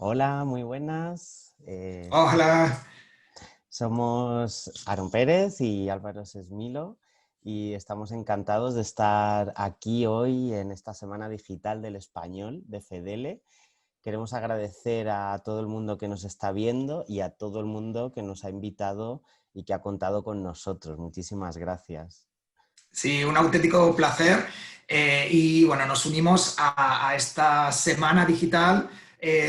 Hola, muy buenas. Hola. Somos Aaron Pérez y Álvaro Sesmilo y estamos encantados de estar aquí hoy en esta Semana Digital del Español de FEDELE. Queremos agradecer a todo el mundo que nos está viendo y a todo el mundo que nos ha invitado y que ha contado con nosotros. Muchísimas gracias. Sí, un auténtico placer. Y bueno, nos unimos a esta semana digital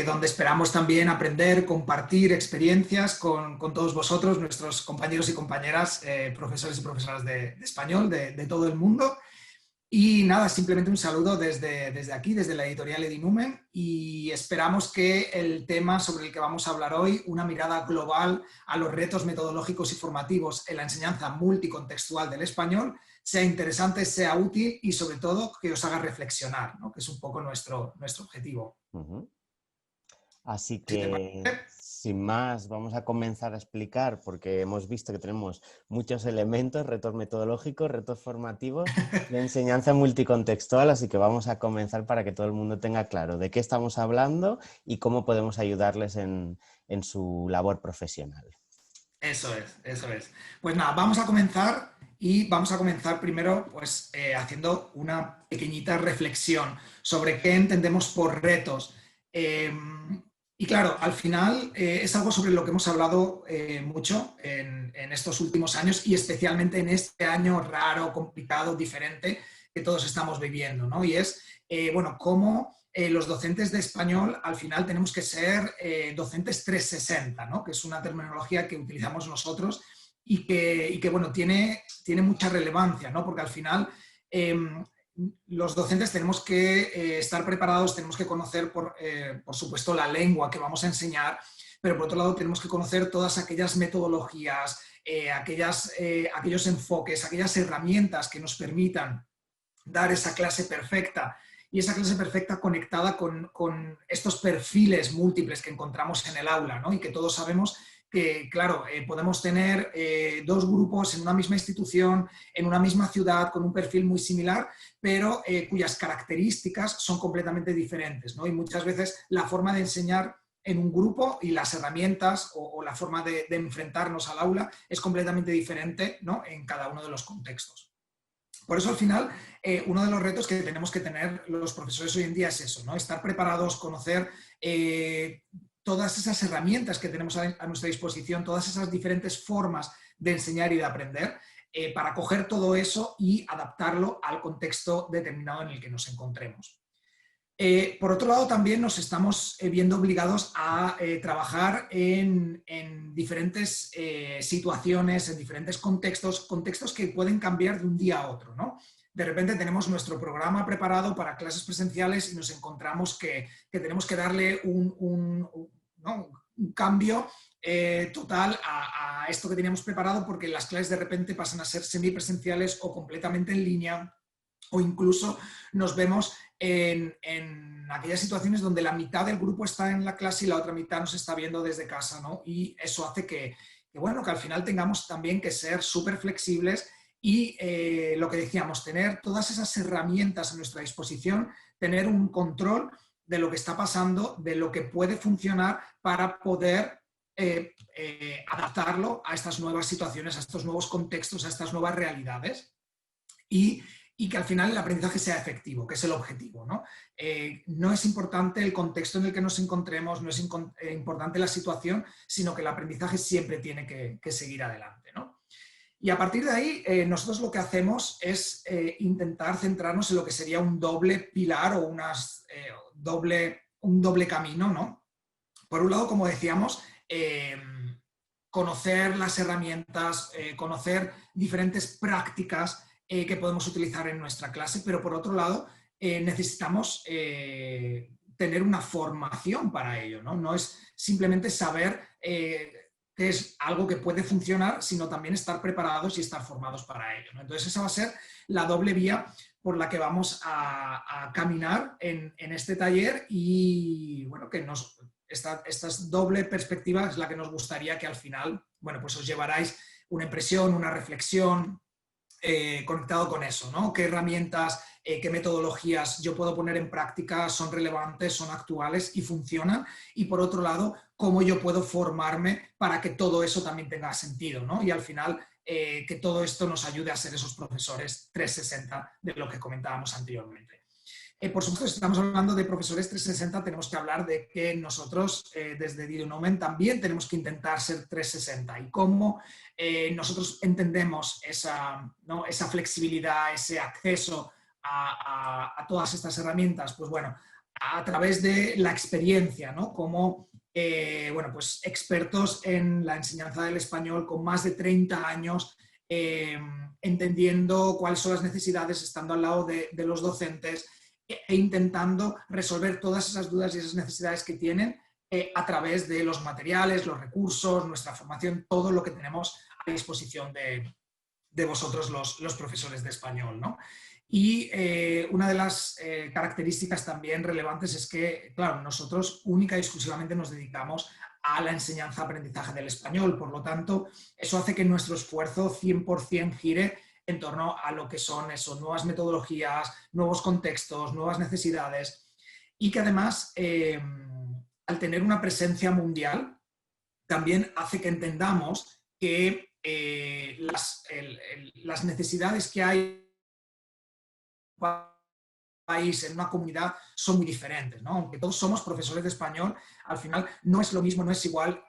donde esperamos también aprender, compartir experiencias con todos vosotros, nuestros compañeros y compañeras, profesores y profesoras de español de todo el mundo. Y nada, simplemente un saludo desde aquí, desde la editorial Edinumen, y esperamos que el tema sobre el que vamos a hablar hoy, una mirada global a los retos metodológicos y formativos en la enseñanza multicontextual del español, sea interesante, sea útil y sobre todo que os haga reflexionar, ¿no? Que es un poco nuestro objetivo. Ujú. Así Si te que, parece, sin más, vamos a comenzar a explicar, porque hemos visto que tenemos muchos elementos, retos metodológicos, retos formativos de enseñanza multicontextual, así que vamos a comenzar para que todo el mundo tenga claro de qué estamos hablando y cómo podemos ayudarles en su labor profesional. eso es, eso es. Pues nada, vamos a comenzar y vamos a comenzar primero pues haciendo una pequeñita reflexión sobre qué entendemos por retos. Eh, y claro, al final es algo sobre lo que hemos hablado mucho en estos últimos años y especialmente en este año raro, complicado, diferente que todos estamos viviendo, ¿no? Y es, bueno, cómo los docentes de español al final tenemos que ser docentes 360, ¿no? Que es una terminología que utilizamos nosotros y que bueno, tiene mucha relevancia, ¿no? Porque al final los docentes tenemos que estar preparados, tenemos que conocer, por supuesto, la lengua que vamos a enseñar, pero por otro lado tenemos que conocer todas aquellas metodologías, aquellos enfoques, aquellas herramientas que nos permitan dar esa clase perfecta y esa clase perfecta conectada con estos perfiles múltiples que encontramos en el aula, ¿no? Y que todos sabemos que, claro, podemos tener dos grupos en una misma institución, en una misma ciudad, con un perfil muy similar, pero cuyas características son completamente diferentes, ¿no? Y muchas veces la forma de enseñar en un grupo y las herramientas o la forma de enfrentarnos al aula es completamente diferente, ¿no? En cada uno de los contextos. Por eso, al final, uno de los retos que tenemos que tener los profesores hoy en día es eso, ¿no? Estar preparados, conocer todas esas herramientas que tenemos a nuestra disposición, todas esas diferentes formas de enseñar y de aprender, para coger todo eso y adaptarlo al contexto determinado en el que nos encontremos. Por otro lado, también nos estamos viendo obligados a trabajar en diferentes situaciones, en diferentes contextos que pueden cambiar de un día a otro, ¿no? De repente tenemos nuestro programa preparado para clases presenciales y nos encontramos que tenemos que darle ¿no? un cambio total a esto que teníamos preparado porque las clases de repente pasan a ser semipresenciales o completamente en línea, o incluso nos vemos en aquellas situaciones donde la mitad del grupo está en la clase y la otra mitad nos está viendo desde casa, ¿no? Y eso hace bueno, que al final tengamos también que ser súper flexibles y lo que decíamos, tener todas esas herramientas a nuestra disposición, tener un control de lo que está pasando, de lo que puede funcionar para poder adaptarlo a estas nuevas situaciones, a estos nuevos contextos, a estas nuevas realidades. Y que al final el aprendizaje sea efectivo, que es el objetivo, ¿no? No es importante el contexto en el que nos encontremos, no es importante la situación, sino que el aprendizaje siempre tiene que seguir adelante, ¿no? Y a partir de ahí, nosotros lo que hacemos es intentar centrarnos en lo que sería un doble pilar o un doble camino, ¿no? Por un lado, como decíamos, conocer las herramientas, conocer diferentes prácticas que podemos utilizar en nuestra clase, pero por otro lado necesitamos tener una formación para ello, ¿no? No es simplemente saber que es algo que puede funcionar, sino también estar preparados y estar formados para ello, ¿no? Entonces esa va a ser la doble vía por la que vamos a caminar en este taller y bueno, que esta doble perspectiva es la que nos gustaría que al final, bueno, pues os llevaráis una impresión, una reflexión, conectado con eso, ¿no? ¿Qué herramientas, qué metodologías yo puedo poner en práctica son relevantes, son actuales y funcionan? Y por otro lado, ¿cómo yo puedo formarme para que todo eso también tenga sentido, ¿no? Y al final, que todo esto nos ayude a ser esos profesores 360 de lo que comentábamos anteriormente. Por supuesto, si estamos hablando de profesores 360, tenemos que hablar de que nosotros desde Didionomen también tenemos que intentar ser 360 y cómo nosotros entendemos esa, ¿no?, esa flexibilidad, ese acceso a todas estas herramientas, pues bueno, a través de la experiencia, ¿no? Como bueno, pues expertos en la enseñanza del español con más de 30 años, entendiendo cuáles son las necesidades, estando al lado de los docentes e intentando resolver todas esas dudas y esas necesidades que tienen a través de los materiales, los recursos, nuestra formación, todo lo que tenemos a disposición de vosotros los profesores de español, ¿no? Y una de las características también relevantes es que, claro, nosotros única y exclusivamente nos dedicamos a la enseñanza-aprendizaje del español, por lo tanto, eso hace que nuestro esfuerzo 100% gire en torno a lo que son eso, nuevas metodologías, nuevos contextos, nuevas necesidades y que además, al tener una presencia mundial, también hace que entendamos que las necesidades que hay país, en una comunidad, son muy diferentes, ¿no? Aunque todos somos profesores de español, al final no es lo mismo, no es igual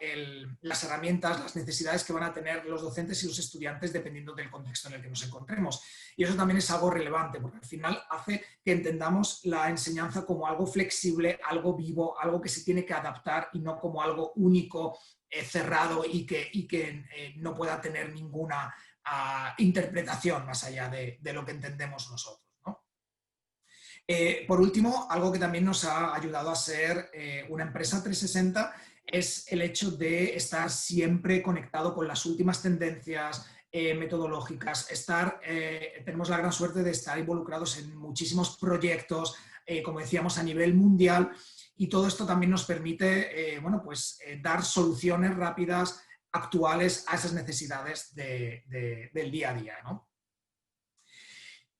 las herramientas, las necesidades que van a tener los docentes y los estudiantes dependiendo del contexto en el que nos encontremos. Y eso también es algo relevante, porque al final hace que entendamos la enseñanza como algo flexible, algo vivo, algo que se tiene que adaptar y no como algo único, cerrado y que no pueda tener ninguna interpretación más allá de lo que entendemos nosotros. Por último, algo que también nos ha ayudado a ser una empresa 360 es el hecho de estar siempre conectado con las últimas tendencias metodológicas. Tenemos la gran suerte de estar involucrados en muchísimos proyectos, como decíamos, a nivel mundial, y todo esto también nos permite bueno, pues, dar soluciones rápidas, actuales a esas necesidades del día a día, ¿no?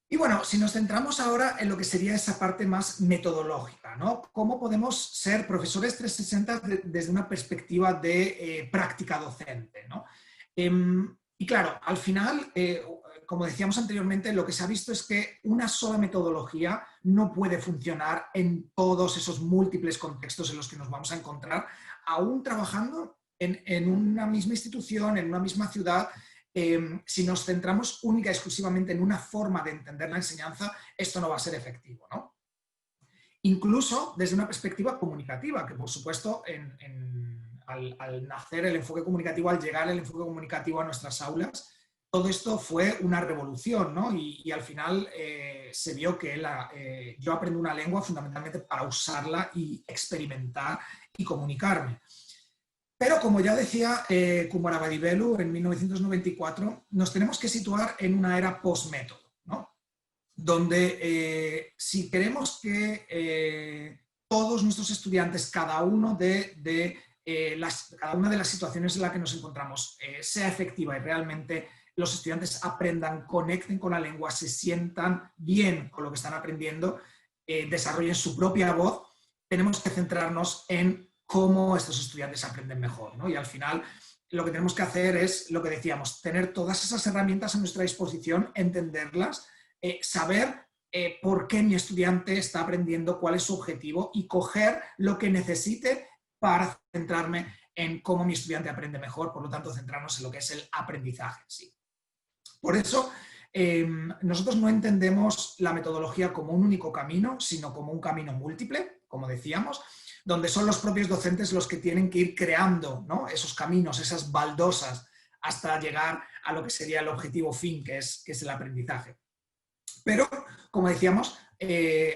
Y bueno, si nos centramos ahora en lo que sería esa parte más metodológica, ¿no? ¿Cómo podemos ser profesores 360 desde una perspectiva de práctica docente, ¿no? Y claro, al final, como decíamos anteriormente, lo que se ha visto es que una sola metodología no puede funcionar en todos esos múltiples contextos en los que nos vamos a encontrar, aún trabajando en una misma institución, en una misma ciudad. Si nos centramos única y exclusivamente en una forma de entender la enseñanza, esto no va a ser efectivo, ¿no? Incluso desde una perspectiva comunicativa, que por supuesto al nacer el enfoque comunicativo, al llegar el enfoque comunicativo a nuestras aulas, todo esto fue una revolución, ¿no? Y al final se vio que yo aprendo una lengua fundamentalmente para usarla y experimentar y comunicarme. Pero como ya decía Kumarabadivelu en 1994, nos tenemos que situar en una era post-método, ¿no? Donde si queremos que todos nuestros estudiantes, cada una de las situaciones en las que nos encontramos, sea efectiva y realmente los estudiantes aprendan, conecten con la lengua, se sientan bien con lo que están aprendiendo, desarrollen su propia voz, tenemos que centrarnos en cómo estos estudiantes aprenden mejor, ¿no? Y al final lo que tenemos que hacer es, lo que decíamos, tener todas esas herramientas a nuestra disposición, entenderlas, saber por qué mi estudiante está aprendiendo, cuál es su objetivo y coger lo que necesite para centrarme en cómo mi estudiante aprende mejor, por lo tanto centrarnos en lo que es el aprendizaje en sí. Por eso nosotros no entendemos la metodología como un único camino, sino como un camino múltiple, como decíamos, donde son los propios docentes los que tienen que ir creando, ¿no?, esos caminos, esas baldosas, hasta llegar a lo que sería el objetivo fin, que es el aprendizaje. Pero, como decíamos,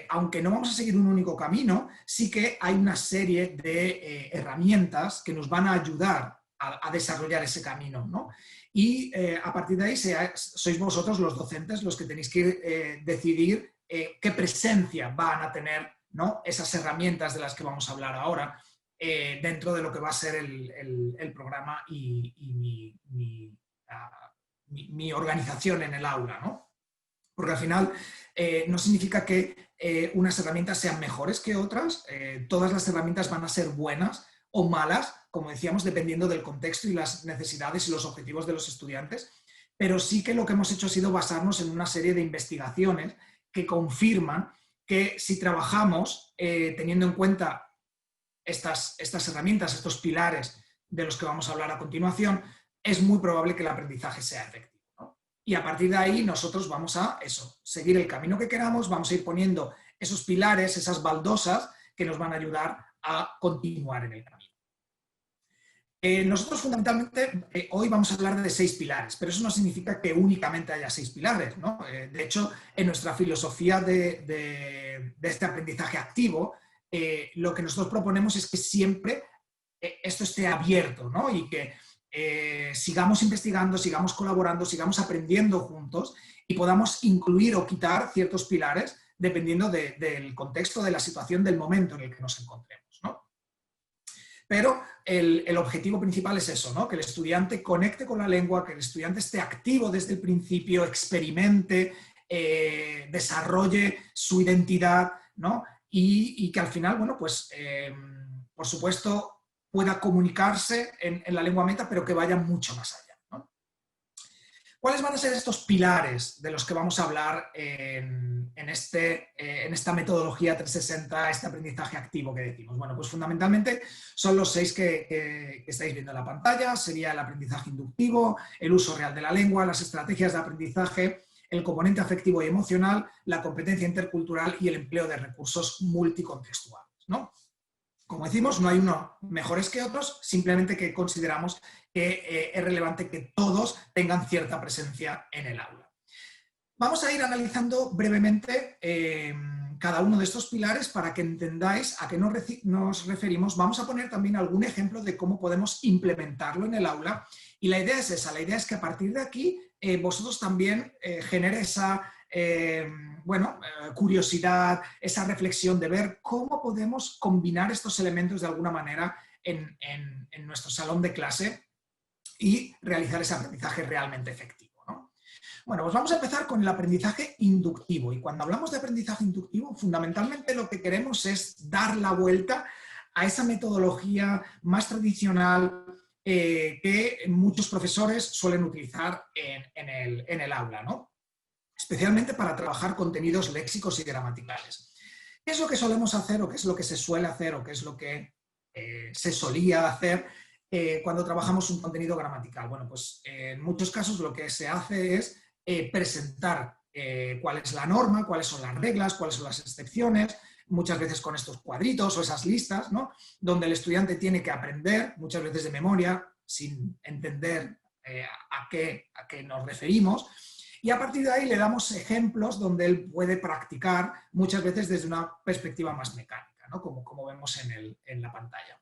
aunque no vamos a seguir un único camino, sí que hay una serie de herramientas que nos van a ayudar a desarrollar ese camino, ¿no? Y a partir de ahí sois vosotros los docentes los que tenéis que decidir qué presencia van a tener, ¿no?, esas herramientas de las que vamos a hablar ahora dentro de lo que va a ser el programa y mi organización en el aula, ¿no? Porque al final no significa que unas herramientas sean mejores que otras, todas las herramientas van a ser buenas o malas, como decíamos, dependiendo del contexto y las necesidades y los objetivos de los estudiantes, pero sí que lo que hemos hecho ha sido basarnos en una serie de investigaciones que confirman que si trabajamos teniendo en cuenta estas herramientas, estos pilares de los que vamos a hablar a continuación, es muy probable que el aprendizaje sea efectivo, ¿no? Y a partir de ahí nosotros vamos a seguir el camino que queramos, vamos a ir poniendo esos pilares, esas baldosas que nos van a ayudar a continuar en el camino. Nosotros fundamentalmente hoy vamos a hablar de 6 pilares, pero eso no significa que únicamente haya 6 pilares, ¿no? De hecho, en nuestra filosofía de este aprendizaje activo, lo que nosotros proponemos es que siempre esto esté abierto, ¿no? Y que sigamos investigando, sigamos colaborando, sigamos aprendiendo juntos y podamos incluir o quitar ciertos pilares dependiendo del contexto, de la situación, del momento en el que nos encontremos, ¿no? Pero el objetivo principal es eso, ¿no? Que el estudiante conecte con la lengua, que el estudiante esté activo desde el principio, experimente, desarrolle su identidad, ¿no? Y que al final, bueno, pues, por supuesto, pueda comunicarse en la lengua meta, pero que vaya mucho más allá, ¿no? ¿Cuáles van a ser estos pilares de los que vamos a hablar en esta metodología 360, este aprendizaje activo que decimos? Bueno, pues fundamentalmente son los 6 que estáis viendo en la pantalla. Sería el aprendizaje inductivo, el uso real de la lengua, las estrategias de aprendizaje, el componente afectivo y emocional, la competencia intercultural y el empleo de recursos multicontextuales, ¿no? Como decimos, no hay unos mejores que otros, simplemente que consideramos que es relevante que todos tengan cierta presencia en el aula. Vamos a ir analizando brevemente cada uno de estos pilares para que entendáis a qué nos referimos. Vamos a poner también algún ejemplo de cómo podemos implementarlo en el aula. Y la idea es esa, la idea es que a partir de aquí vosotros también genere esa curiosidad, esa reflexión de ver cómo podemos combinar estos elementos de alguna manera en nuestro salón de clase y realizar ese aprendizaje realmente efectivo, ¿no? Bueno, pues vamos a empezar con el aprendizaje inductivo. Y cuando hablamos de aprendizaje inductivo, fundamentalmente lo que queremos es dar la vuelta a esa metodología más tradicional que muchos profesores suelen utilizar en el aula, ¿no? Especialmente para trabajar contenidos léxicos y gramaticales. ¿Qué es lo que solemos hacer o qué es lo que se suele hacer o qué es lo que se solía hacer cuando trabajamos un contenido gramatical? Bueno, pues en muchos casos lo que se hace es presentar cuál es la norma, cuáles son las reglas, cuáles son las excepciones, muchas veces con estos cuadritos o esas listas, ¿no? Donde el estudiante tiene que aprender, muchas veces de memoria, sin entender a qué nos referimos. Y a partir de ahí le damos ejemplos donde él puede practicar, muchas veces desde una perspectiva más mecánica, ¿no? Como vemos en la pantalla.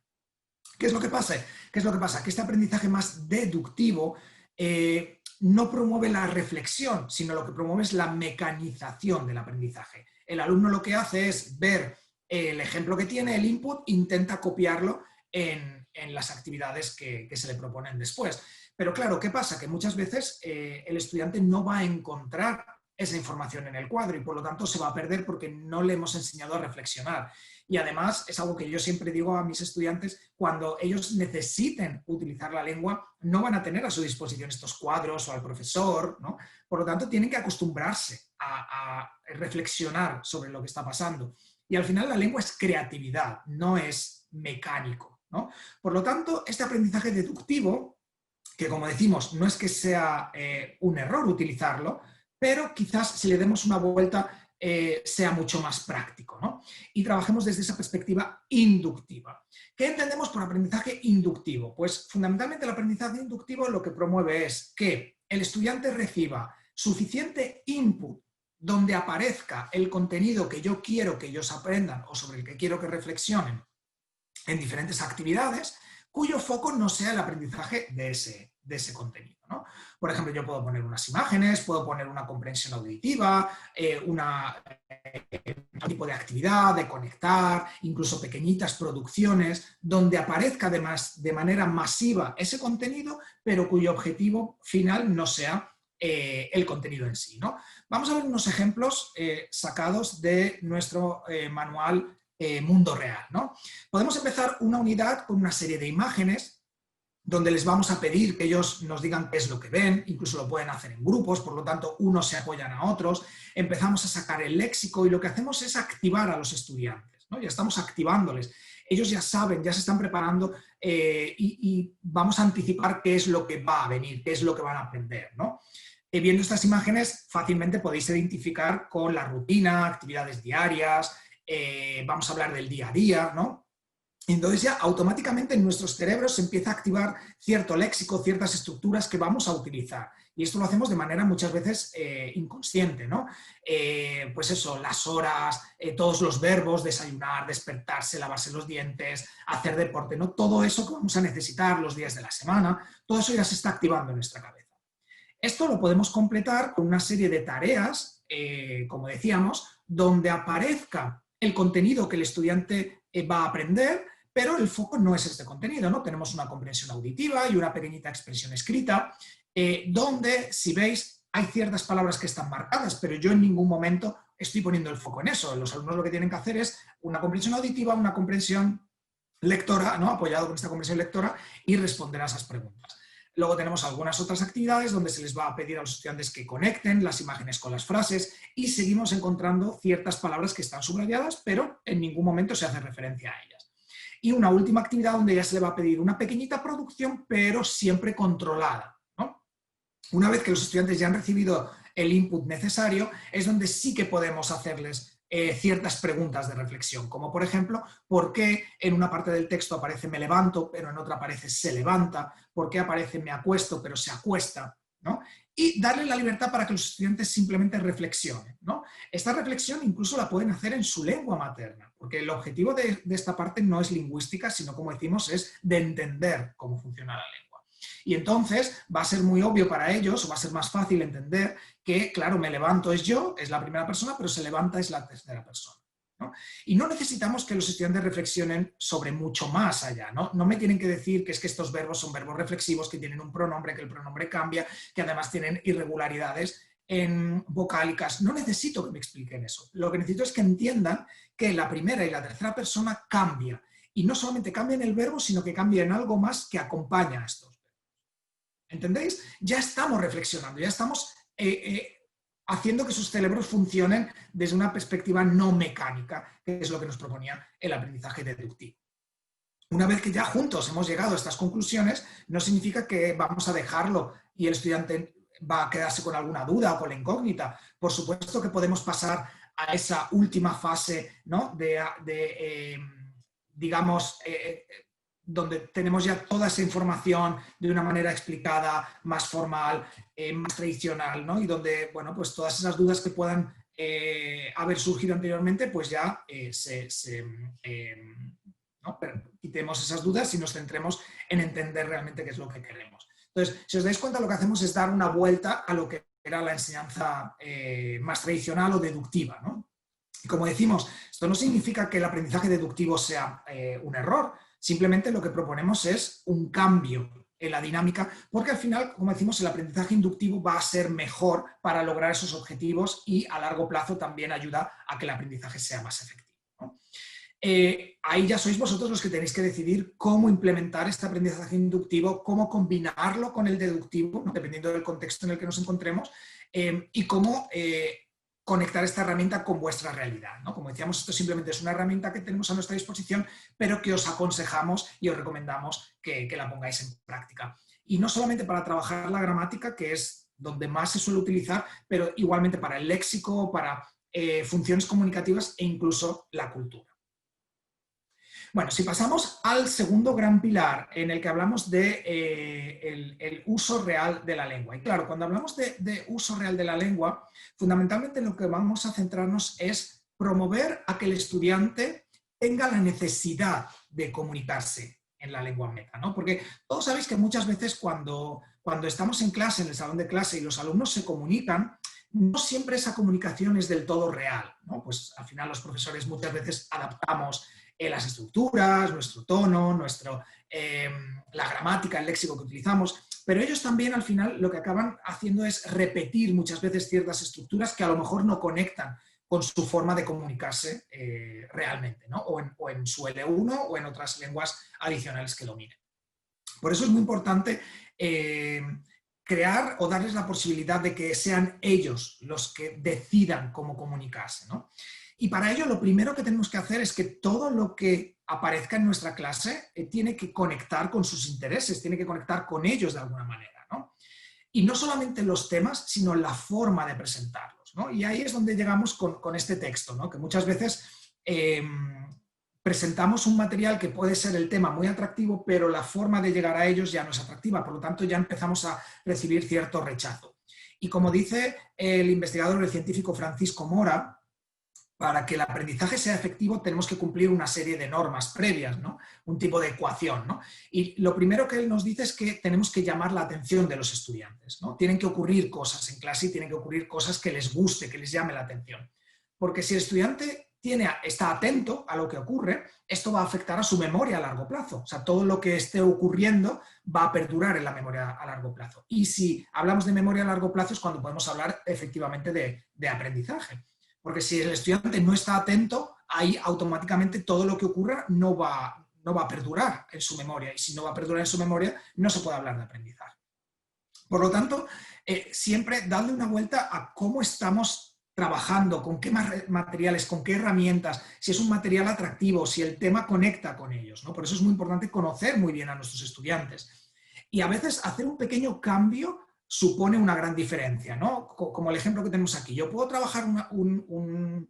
¿Qué es lo que pasa? ¿Qué es lo que pasa? Que este aprendizaje más deductivo no promueve la reflexión, sino lo que promueve es la mecanización del aprendizaje. El alumno lo que hace es ver el ejemplo que tiene, el input, intenta copiarlo en las actividades que se le proponen después. Pero claro, ¿qué pasa? Que muchas veces el estudiante no va a encontrar esa información en el cuadro y por lo tanto se va a perder porque no le hemos enseñado a reflexionar. Y además es algo que yo siempre digo a mis estudiantes, cuando ellos necesiten utilizar la lengua, no van a tener a su disposición estos cuadros o al profesor, ¿no? Por lo tanto, tienen que acostumbrarse a reflexionar sobre lo que está pasando. Y al final la lengua es creatividad, no es mecánico, ¿no? Por lo tanto, este aprendizaje deductivo, que como decimos, no es que sea un error utilizarlo, pero quizás si le demos una vuelta sea mucho más práctico, ¿no? Y trabajemos desde esa perspectiva inductiva. ¿Qué entendemos por aprendizaje inductivo? Pues fundamentalmente el aprendizaje inductivo lo que promueve es que el estudiante reciba suficiente input donde aparezca el contenido que yo quiero que ellos aprendan o sobre el que quiero que reflexionen en diferentes actividades, cuyo foco no sea el aprendizaje de ese contenido, ¿no? Por ejemplo, yo puedo poner unas imágenes, puedo poner una comprensión auditiva, un tipo de actividad, de conectar, incluso pequeñitas producciones, donde aparezca además de manera masiva ese contenido, pero cuyo objetivo final no sea el contenido en sí, ¿no? Vamos a ver unos ejemplos sacados de nuestro manual Mundo Real, ¿no? Podemos empezar una unidad con una serie de imágenes donde les vamos a pedir que ellos nos digan qué es lo que ven, incluso lo pueden hacer en grupos, por lo tanto unos se apoyan a otros, empezamos a sacar el léxico y lo que hacemos es activar a los estudiantes, ¿no? Ya estamos activándoles, ellos ya saben, ya se están preparando y vamos a anticipar qué es lo que va a venir, qué es lo que van a aprender, ¿no? Viendo estas imágenes fácilmente podéis identificar con la rutina, actividades diarias, vamos a hablar del día a día, ¿no? Entonces ya automáticamente en nuestros cerebros se empieza a activar cierto léxico, ciertas estructuras que vamos a utilizar. Y esto lo hacemos de manera muchas veces inconsciente, ¿no? Pues eso, las horas, todos los verbos, desayunar, despertarse, lavarse los dientes, hacer deporte, ¿no? Todo eso que vamos a necesitar los días de la semana, todo eso ya se está activando en nuestra cabeza. Esto lo podemos completar con una serie de tareas, como decíamos, donde aparezca el contenido que el estudiante va a aprender, pero el foco no es este contenido, ¿no? Tenemos una comprensión auditiva y una pequeñita expresión escrita, donde, si veis, hay ciertas palabras que están marcadas, pero yo en ningún momento estoy poniendo el foco en eso. Los alumnos lo que tienen que hacer es una comprensión auditiva, una comprensión lectora, ¿no? Apoyado con esta comprensión lectora y responder a esas preguntas. Luego tenemos algunas otras actividades donde se les va a pedir a los estudiantes que conecten las imágenes con las frases y seguimos encontrando ciertas palabras que están subrayadas, pero en ningún momento se hace referencia a ellas. Y una última actividad donde ya se le va a pedir una pequeñita producción, pero siempre controlada, ¿no? Una vez que los estudiantes ya han recibido el input necesario, es donde sí que podemos hacerles ciertas preguntas de reflexión, como por ejemplo, ¿por qué en una parte del texto aparece me levanto, pero en otra aparece se levanta? ¿Por qué aparece me acuesto, pero se acuesta? ¿No? Y darle la libertad para que los estudiantes simplemente reflexionen, ¿no? Esta reflexión incluso la pueden hacer en su lengua materna, porque el objetivo de esta parte no es lingüística, sino, como decimos, es de entender cómo funciona la lengua. Y entonces va a ser muy obvio para ellos, o va a ser más fácil entender que, claro, me levanto es yo, es la primera persona, pero se levanta es la tercera persona, ¿no? Y no necesitamos que los estudiantes reflexionen sobre mucho más allá, ¿no? No me tienen que decir que es que estos verbos son verbos reflexivos, que tienen un pronombre, que el pronombre cambia, que además tienen irregularidades en vocálicas. No necesito que me expliquen eso. Lo que necesito es que entiendan que la primera y la tercera persona cambia. Y no solamente cambia en el verbo, sino que cambia en algo más que acompaña a estos. ¿Entendéis? Ya estamos reflexionando, ya estamos haciendo que sus cerebros funcionen desde una perspectiva no mecánica, que es lo que nos proponía el aprendizaje deductivo. Una vez que ya juntos hemos llegado a estas conclusiones, no significa que vamos a dejarlo y el estudiante va a quedarse con alguna duda o con la incógnita. Por supuesto que podemos pasar a esa última fase, ¿no? Digamos, donde tenemos ya toda esa información de una manera explicada, más formal, más tradicional, ¿no? Y donde, bueno, pues todas esas dudas que puedan haber surgido anteriormente, pues ya ¿no? Pero quitemos esas dudas y nos centremos en entender realmente qué es lo que queremos. Entonces, si os dais cuenta, lo que hacemos es dar una vuelta a lo que era la enseñanza más tradicional o deductiva, ¿no? Y como decimos, esto no significa que el aprendizaje deductivo sea un error. Simplemente lo que proponemos es un cambio en la dinámica, porque al final, como decimos, el aprendizaje inductivo va a ser mejor para lograr esos objetivos y a largo plazo también ayuda a que el aprendizaje sea más efectivo, ¿no? Ahí ya sois vosotros los que tenéis que decidir cómo implementar este aprendizaje inductivo, cómo combinarlo con el deductivo, ¿no? Dependiendo del contexto en el que nos encontremos, y cómo conectar esta herramienta con vuestra realidad, ¿no? Como decíamos, esto simplemente es una herramienta que tenemos a nuestra disposición, pero que os aconsejamos y os recomendamos que la pongáis en práctica. Y no solamente para trabajar la gramática, que es donde más se suele utilizar, pero igualmente para el léxico, para funciones comunicativas e incluso la cultura. Bueno, si pasamos al segundo gran pilar en el que hablamos de el uso real de la lengua. Y claro, cuando hablamos de uso real de la lengua, fundamentalmente lo que vamos a centrarnos es promover a que el estudiante tenga la necesidad de comunicarse en la lengua meta, ¿no? Porque todos sabéis que muchas veces cuando estamos en clase, en el salón de clase, y los alumnos se comunican, no siempre esa comunicación es del todo real, ¿no? Pues al final los profesores muchas veces adaptamos las estructuras, nuestro tono, la gramática, el léxico que utilizamos, Pero ellos también al final lo que acaban haciendo es repetir muchas veces ciertas estructuras que a lo mejor no conectan con su forma de comunicarse realmente, ¿no? O en su L1 o en otras lenguas adicionales que dominen. Por eso es muy importante crear o darles la posibilidad de que sean ellos los que decidan cómo comunicarse, ¿no? Y para ello lo primero que tenemos que hacer es que todo lo que aparezca en nuestra clase tiene que conectar con sus intereses, tiene que conectar con ellos de alguna manera, ¿no? Y no solamente los temas, sino la forma de presentarlos, ¿no? Y ahí es donde llegamos con este texto, ¿no? Que muchas veces presentamos un material que puede ser el tema muy atractivo, pero la forma de llegar a ellos ya no es atractiva, por lo tanto ya empezamos a recibir cierto rechazo. Y como dice el investigador, el científico Francisco Mora, para que el aprendizaje sea efectivo tenemos que cumplir una serie de normas previas, ¿no? Un tipo de ecuación, ¿no? Y lo primero que él nos dice es que tenemos que llamar la atención de los estudiantes, ¿no? Tienen que ocurrir cosas en clase y tienen que ocurrir cosas que les guste, que les llame la atención. Porque si el estudiante está atento a lo que ocurre, esto va a afectar a su memoria a largo plazo. O sea, todo lo que esté ocurriendo va a perdurar en la memoria a largo plazo. Y si hablamos de memoria a largo plazo es cuando podemos hablar efectivamente de aprendizaje. Porque si el estudiante no está atento, ahí automáticamente todo lo que ocurra no va a perdurar en su memoria. Y si no va a perdurar en su memoria, no se puede hablar de aprendizaje. Por lo tanto, siempre darle una vuelta a cómo estamos trabajando, con qué materiales, con qué herramientas, si es un material atractivo, si el tema conecta con ellos, ¿no? Por eso es muy importante conocer muy bien a nuestros estudiantes. Y a veces hacer un pequeño cambio supone una gran diferencia, ¿no? Como el ejemplo que tenemos aquí. Yo puedo trabajar un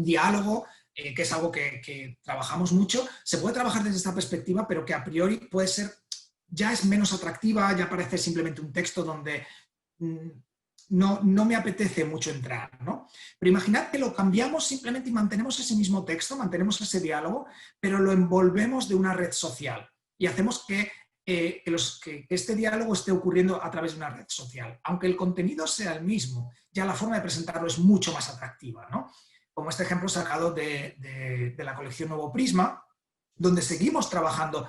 diálogo, que es algo que trabajamos mucho, se puede trabajar desde esta perspectiva, pero que a priori puede ser, ya es menos atractiva, ya parece simplemente un texto donde no me apetece mucho entrar, ¿no? Pero imaginad que lo cambiamos simplemente y mantenemos ese mismo texto, mantenemos ese diálogo, pero lo envolvemos de una red social y hacemos que este diálogo esté ocurriendo a través de una red social. Aunque el contenido sea el mismo, ya la forma de presentarlo es mucho más atractiva, ¿no? Como este ejemplo sacado de la colección Nuevo Prisma, donde seguimos trabajando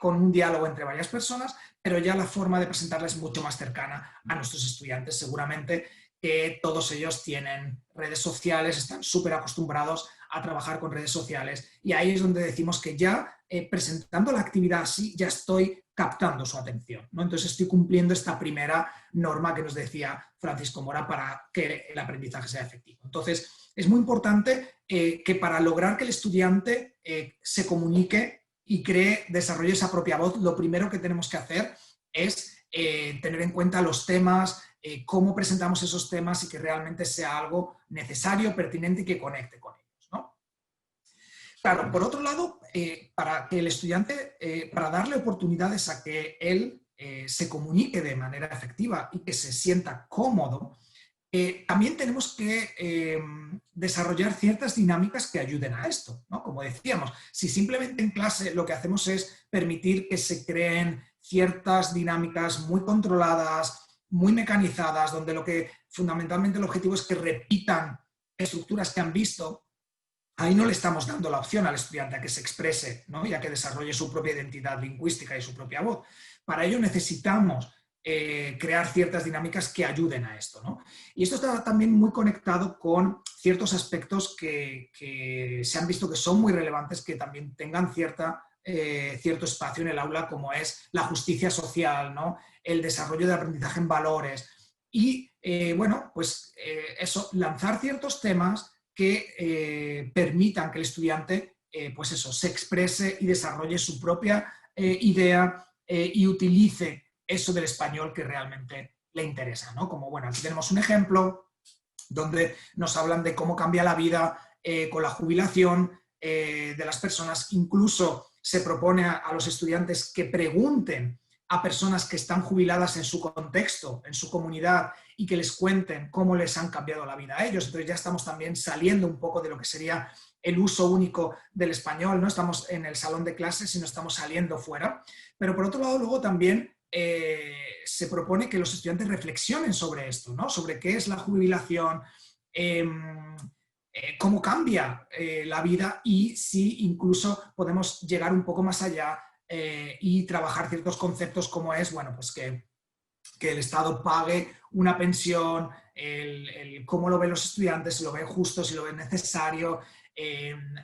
con un diálogo entre varias personas, pero ya la forma de presentarla es mucho más cercana a nuestros estudiantes. Seguramente que todos ellos tienen redes sociales, están súper acostumbrados a trabajar con redes sociales y ahí es donde decimos que ya presentando la actividad así ya estoy captando su atención, ¿no? Entonces estoy cumpliendo esta primera norma que nos decía Francisco Mora para que el aprendizaje sea efectivo. Entonces es muy importante que para lograr que el estudiante se comunique y desarrolle esa propia voz, lo primero que tenemos que hacer es tener en cuenta los temas, cómo presentamos esos temas y que realmente sea algo necesario, pertinente y que conecte con ellos, ¿no? Claro, por otro lado, para que el estudiante, para darle oportunidades a que él se comunique de manera efectiva y que se sienta cómodo, también tenemos que desarrollar ciertas dinámicas que ayuden a esto, ¿no? Como decíamos, si simplemente en clase lo que hacemos es permitir que se creen ciertas dinámicas muy controladas, muy mecanizadas, donde lo que fundamentalmente el objetivo es que repitan estructuras que han visto, ahí no le estamos dando la opción al estudiante a que se exprese, ¿no? Y a que desarrolle su propia identidad lingüística y su propia voz. Para ello necesitamos crear ciertas dinámicas que ayuden a esto, ¿no? Y esto está también muy conectado con ciertos aspectos que se han visto que son muy relevantes, que también tengan cierto espacio en el aula, como es la justicia social, ¿no? El desarrollo de aprendizaje en valores y, bueno, pues eso, lanzar ciertos temas que permitan que el estudiante pues eso, se exprese y desarrolle su propia idea y utilice eso del español que realmente le interesa, ¿no? Como, bueno, aquí tenemos un ejemplo donde nos hablan de cómo cambia la vida con la jubilación de las personas. Incluso se propone a los estudiantes que pregunten a personas que están jubiladas en su contexto, en su comunidad, y que les cuenten cómo les han cambiado la vida a ellos. Entonces ya estamos también saliendo un poco de lo que sería el uso único del español, no estamos en el salón de clases, sino estamos saliendo fuera. Pero por otro lado, luego también se propone que los estudiantes reflexionen sobre esto, ¿no? Sobre qué es la jubilación, cómo cambia la vida y si incluso podemos llegar un poco más allá y trabajar ciertos conceptos como es, bueno, pues que el Estado pague una pensión, cómo lo ven los estudiantes, si lo ven justo, si lo ven necesario,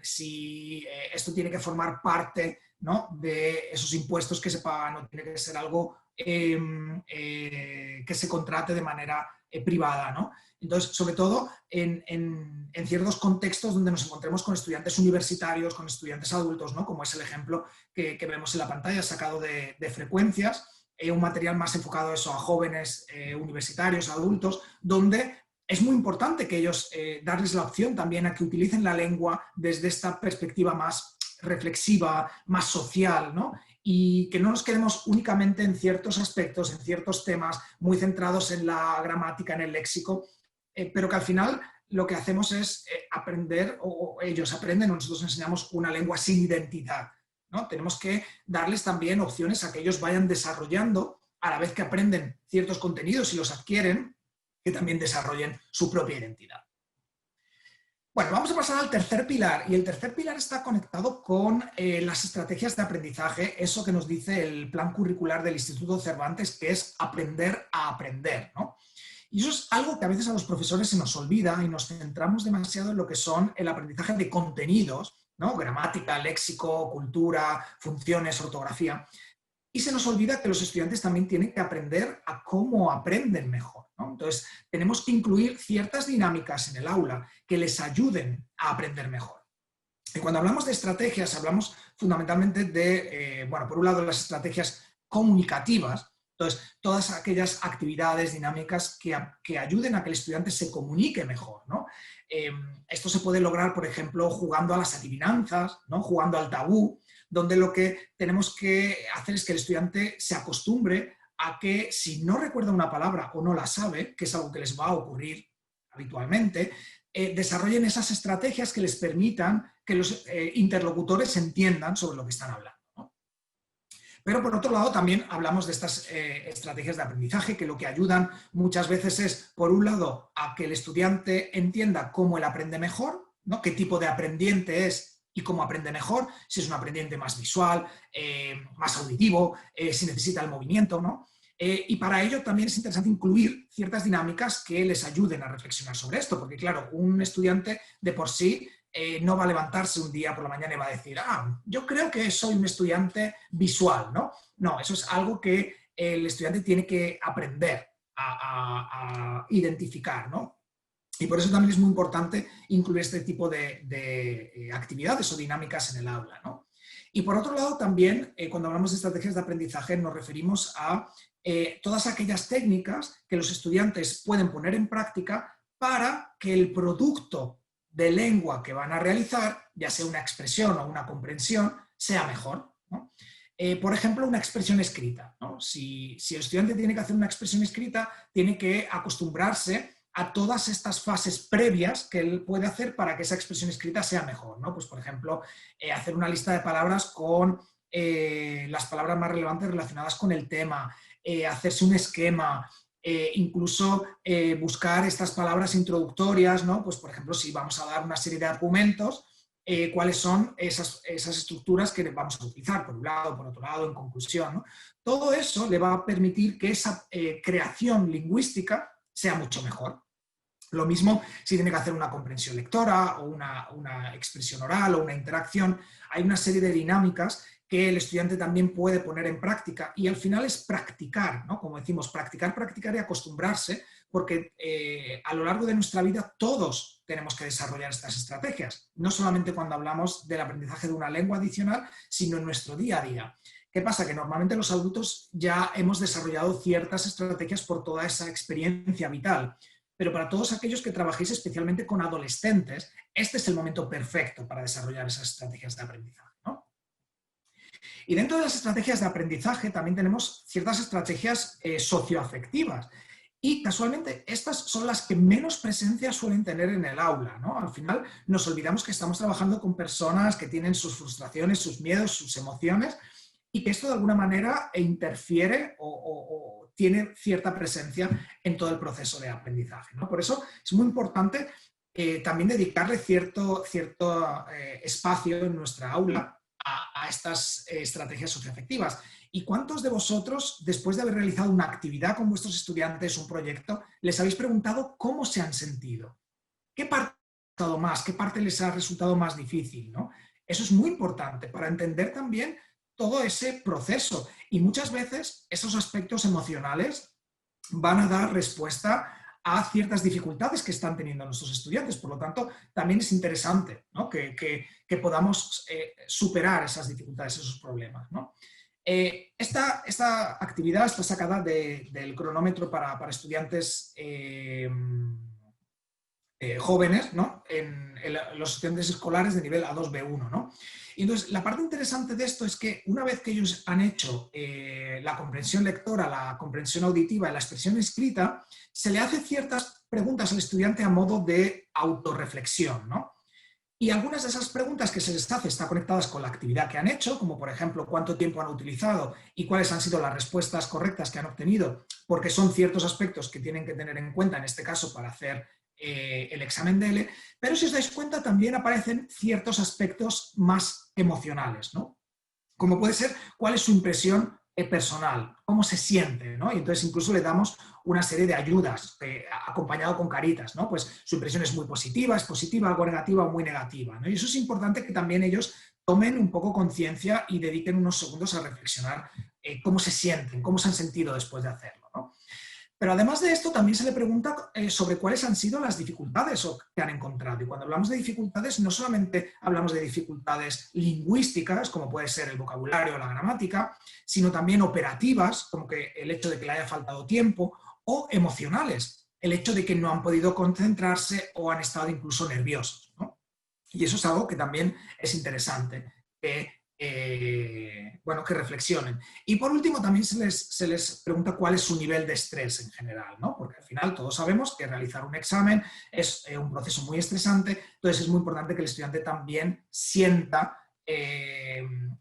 si esto tiene que formar parte, ¿no?, de esos impuestos que se pagan, o tiene que ser algo que se contrate de manera privada, ¿no? Entonces, sobre todo en ciertos contextos donde nos encontremos con estudiantes universitarios, con estudiantes adultos, ¿no?, como es el ejemplo que vemos en la pantalla sacado de frecuencias, un material más enfocado a eso, a jóvenes universitarios, adultos, donde es muy importante que ellos darles la opción también a que utilicen la lengua desde esta perspectiva más reflexiva, más social, ¿no? Y que no nos quedemos únicamente en ciertos aspectos, en ciertos temas muy centrados en la gramática, en el léxico, pero que al final lo que hacemos es aprender, o ellos aprenden, o nosotros enseñamos una lengua sin identidad, ¿no? Tenemos que darles también opciones a que ellos vayan desarrollando, a la vez que aprenden ciertos contenidos y los adquieren, que también desarrollen su propia identidad. Bueno, vamos a pasar al tercer pilar, y el tercer pilar está conectado con las estrategias de aprendizaje, eso que nos dice el plan curricular del Instituto Cervantes, que es aprender a aprender, ¿no? Y eso es algo que a veces a los profesores se nos olvida y nos centramos demasiado en lo que son el aprendizaje de contenidos, ¿no?, gramática, léxico, cultura, funciones, ortografía. Y se nos olvida que los estudiantes también tienen que aprender a cómo aprenden mejor, ¿no? Entonces, tenemos que incluir ciertas dinámicas en el aula que les ayuden a aprender mejor. Y cuando hablamos de estrategias, hablamos fundamentalmente de, bueno, por un lado, las estrategias comunicativas. Entonces, todas aquellas actividades dinámicas que ayuden a que el estudiante se comunique mejor, ¿no? Esto se puede lograr, por ejemplo, jugando a las adivinanzas, ¿no?, jugando al tabú, donde lo que tenemos que hacer es que el estudiante se acostumbre a que si no recuerda una palabra o no la sabe, que es algo que les va a ocurrir habitualmente, desarrollen esas estrategias que les permitan que los interlocutores entiendan sobre lo que están hablando, ¿no? Pero por otro lado también hablamos de estas estrategias de aprendizaje que lo que ayudan muchas veces es, por un lado, a que el estudiante entienda cómo él aprende mejor, ¿no?, qué tipo de aprendiente es y cómo aprende mejor, si es un aprendiente más visual, más auditivo, si necesita el movimiento, ¿no? Y para ello también es interesante incluir ciertas dinámicas que les ayuden a reflexionar sobre esto, porque claro, un estudiante de por sí no va a levantarse un día por la mañana y va a decir, yo creo que soy un estudiante visual, ¿no? No, eso es algo que el estudiante tiene que aprender a identificar, ¿no? Y por eso también es muy importante incluir este tipo de actividades o dinámicas en el aula, ¿no? Y por otro lado también, cuando hablamos de estrategias de aprendizaje, nos referimos a todas aquellas técnicas que los estudiantes pueden poner en práctica para que el producto de lengua que van a realizar, ya sea una expresión o una comprensión, sea mejor, ¿no? Por ejemplo, una expresión escrita, ¿no? Si el estudiante tiene que hacer una expresión escrita, tiene que acostumbrarse a todas estas fases previas que él puede hacer para que esa expresión escrita sea mejor, ¿no? Pues, por ejemplo, hacer una lista de palabras con las palabras más relevantes relacionadas con el tema, hacerse un esquema, incluso buscar estas palabras introductorias, ¿no? Pues, por ejemplo, si vamos a dar una serie de argumentos, cuáles son esas estructuras que vamos a utilizar, por un lado, por otro lado, en conclusión, ¿no? Todo eso le va a permitir que esa creación lingüística sea mucho mejor. Lo mismo si tiene que hacer una comprensión lectora o una expresión oral o una interacción. Hay una serie de dinámicas que el estudiante también puede poner en práctica y al final es practicar, ¿no? Como decimos, practicar, practicar y acostumbrarse, porque a lo largo de nuestra vida todos tenemos que desarrollar estas estrategias, no solamente cuando hablamos del aprendizaje de una lengua adicional, sino en nuestro día a día. ¿Qué pasa? Que normalmente los adultos ya hemos desarrollado ciertas estrategias por toda esa experiencia vital, pero para todos aquellos que trabajéis especialmente con adolescentes, este es el momento perfecto para desarrollar esas estrategias de aprendizaje, ¿no? Y dentro de las estrategias de aprendizaje también tenemos ciertas estrategias socioafectivas. Y casualmente estas son las que menos presencia suelen tener en el aula, ¿no? Al final nos olvidamos que estamos trabajando con personas que tienen sus frustraciones, sus miedos, sus emociones, y que esto de alguna manera interfiere o tiene cierta presencia en todo el proceso de aprendizaje, ¿no? Por eso es muy importante también dedicarle cierto espacio en nuestra aula a a estas estrategias socioafectivas. ¿Y cuántos de vosotros, después de haber realizado una actividad con vuestros estudiantes, un proyecto, les habéis preguntado cómo se han sentido? ¿Qué parte les ha gustado más? ¿Qué parte les ha resultado más difícil, ¿no? Eso es muy importante para entender también todo ese proceso. Y muchas veces esos aspectos emocionales van a dar respuesta a ciertas dificultades que están teniendo nuestros estudiantes. Por lo tanto, también es interesante, ¿no? que podamos superar esas dificultades, esos problemas, ¿no? Esta actividad está sacada del cronómetro para estudiantes jóvenes, ¿no? En los estudiantes escolares de nivel A2, B1, ¿no? Y entonces, la parte interesante de esto es que una vez que ellos han hecho la comprensión lectora, la comprensión auditiva y la expresión escrita, se le hace ciertas preguntas al estudiante a modo de autorreflexión, ¿no? Y algunas de esas preguntas que se les hace están conectadas con la actividad que han hecho, como por ejemplo cuánto tiempo han utilizado y cuáles han sido las respuestas correctas que han obtenido, porque son ciertos aspectos que tienen que tener en cuenta en este caso para hacer el examen DELE, pero si os dais cuenta también aparecen ciertos aspectos más emocionales, ¿no? Como puede ser cuál es su impresión personal, cómo se siente, ¿no? Y entonces incluso le damos una serie de ayudas acompañado con caritas, ¿no? Pues su impresión es muy positiva, algo negativa o muy negativa, ¿no? Y eso es importante que también ellos tomen un poco conciencia y dediquen unos segundos a reflexionar cómo se sienten, cómo se han sentido después de hacerlo, ¿no? Pero además de esto, también se le pregunta sobre cuáles han sido las dificultades que han encontrado. Y cuando hablamos de dificultades, no solamente hablamos de dificultades lingüísticas, como puede ser el vocabulario o la gramática, sino también operativas, como que el hecho de que le haya faltado tiempo, o emocionales, el hecho de que no han podido concentrarse o han estado incluso nerviosos, ¿no? Y eso es algo que también es interesante, bueno, que reflexionen. Y por último, también se les pregunta cuál es su nivel de estrés en general, ¿no? Porque al final todos sabemos que realizar un examen es un proceso muy estresante, entonces es muy importante que el estudiante también sienta,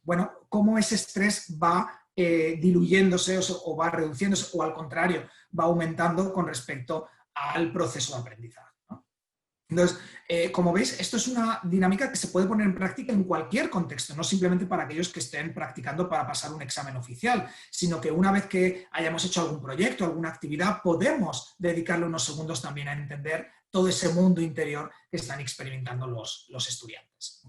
bueno, cómo ese estrés va diluyéndose o va reduciéndose o al contrario, va aumentando con respecto al proceso de aprendizaje, ¿no? Entonces, como veis, esto es una dinámica que se puede poner en práctica en cualquier contexto, no simplemente para aquellos que estén practicando para pasar un examen oficial, sino que una vez que hayamos hecho algún proyecto, alguna actividad, podemos dedicarle unos segundos también a entender todo ese mundo interior que están experimentando los estudiantes.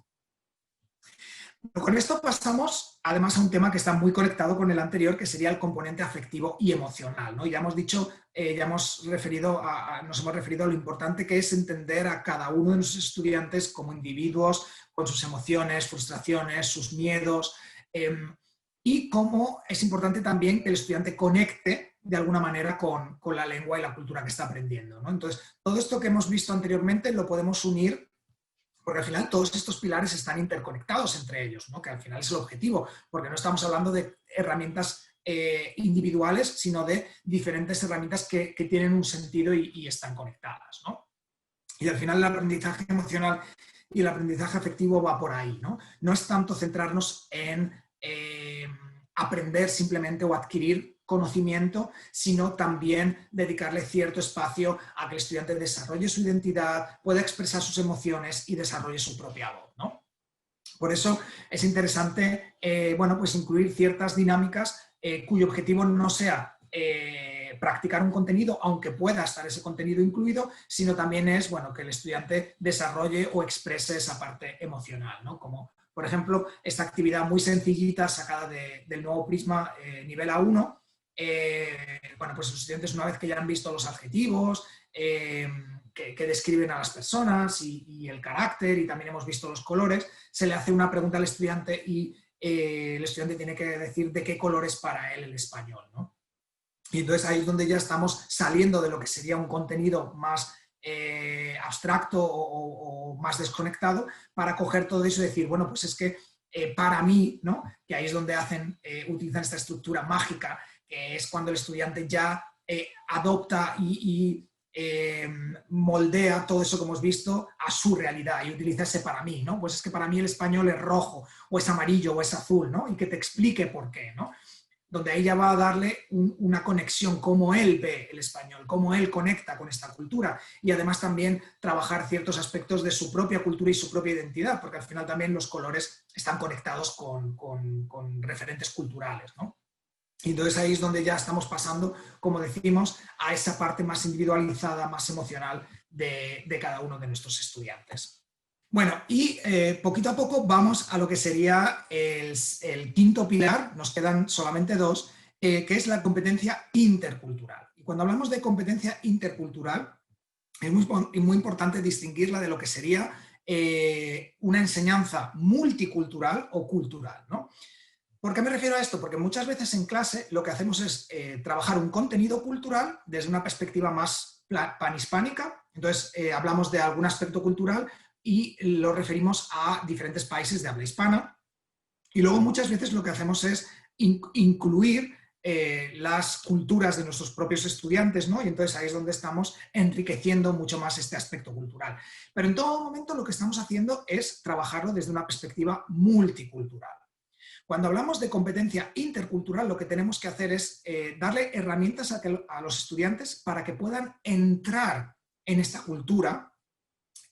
Con esto pasamos además a un tema que está muy conectado con el anterior, que sería el componente afectivo y emocional, ¿no? Ya hemos dicho, nos hemos referido a lo importante que es entender a cada uno de nuestros estudiantes como individuos, con sus emociones, frustraciones, sus miedos, y cómo es importante también que el estudiante conecte de alguna manera con la lengua y la cultura que está aprendiendo, ¿no? Entonces, todo esto que hemos visto anteriormente lo podemos unir porque al final todos estos pilares están interconectados entre ellos, ¿no? Que al final es el objetivo, porque no estamos hablando de herramientas individuales, sino de diferentes herramientas que tienen un sentido y están conectadas, ¿no? Y al final el aprendizaje emocional y el aprendizaje afectivo va por ahí, ¿no? No es tanto centrarnos en aprender simplemente o adquirir conocimiento, sino también dedicarle cierto espacio a que el estudiante desarrolle su identidad, pueda expresar sus emociones y desarrolle su propia voz, ¿no? Por eso es interesante bueno, pues incluir ciertas dinámicas cuyo objetivo no sea practicar un contenido, aunque pueda estar ese contenido incluido, sino también es bueno, que el estudiante desarrolle o exprese esa parte emocional, ¿no? Como, por ejemplo, esta actividad muy sencillita sacada del nuevo Prisma nivel A1, bueno, pues los estudiantes una vez que ya han visto los adjetivos que describen a las personas y el carácter y también hemos visto los colores, se le hace una pregunta al estudiante y el estudiante tiene que decir de qué color es para él el español, ¿no? Y entonces ahí es donde ya estamos saliendo de lo que sería un contenido más abstracto o más desconectado para coger todo eso y decir, bueno, pues es que para mí, ¿no? Que ahí es donde utilizan esta estructura mágica, que es cuando el estudiante ya adopta y moldea todo eso que hemos visto a su realidad y utiliza ese para mí, ¿no? Pues es que para mí el español es rojo, o es amarillo, o es azul, ¿no? Y que te explique por qué, ¿no? donde ahí ya va a darle una conexión, cómo él ve el español, cómo él conecta con esta cultura y además también trabajar ciertos aspectos de su propia cultura y su propia identidad, porque al final también los colores están conectados con referentes culturales, ¿no? Y entonces ahí es donde ya estamos pasando, como decimos, a esa parte más individualizada, más emocional de cada uno de nuestros estudiantes. Bueno, y poquito a poco vamos a lo que sería el quinto pilar, nos quedan solamente dos, que es la competencia intercultural. Y cuando hablamos de competencia intercultural, es muy importante distinguirla de lo que sería una enseñanza multicultural o cultural, ¿no? ¿Por qué me refiero a esto? Porque muchas veces en clase lo que hacemos es trabajar un contenido cultural desde una perspectiva más panhispánica. Entonces, hablamos de algún aspecto cultural y lo referimos a diferentes países de habla hispana. Y luego muchas veces lo que hacemos es incluir las culturas de nuestros propios estudiantes, ¿no? Y entonces ahí es donde estamos enriqueciendo mucho más este aspecto cultural. Pero en todo momento lo que estamos haciendo es trabajarlo desde una perspectiva multicultural. Cuando hablamos de competencia intercultural, lo que tenemos que hacer es darle herramientas a los estudiantes para que puedan entrar en esta cultura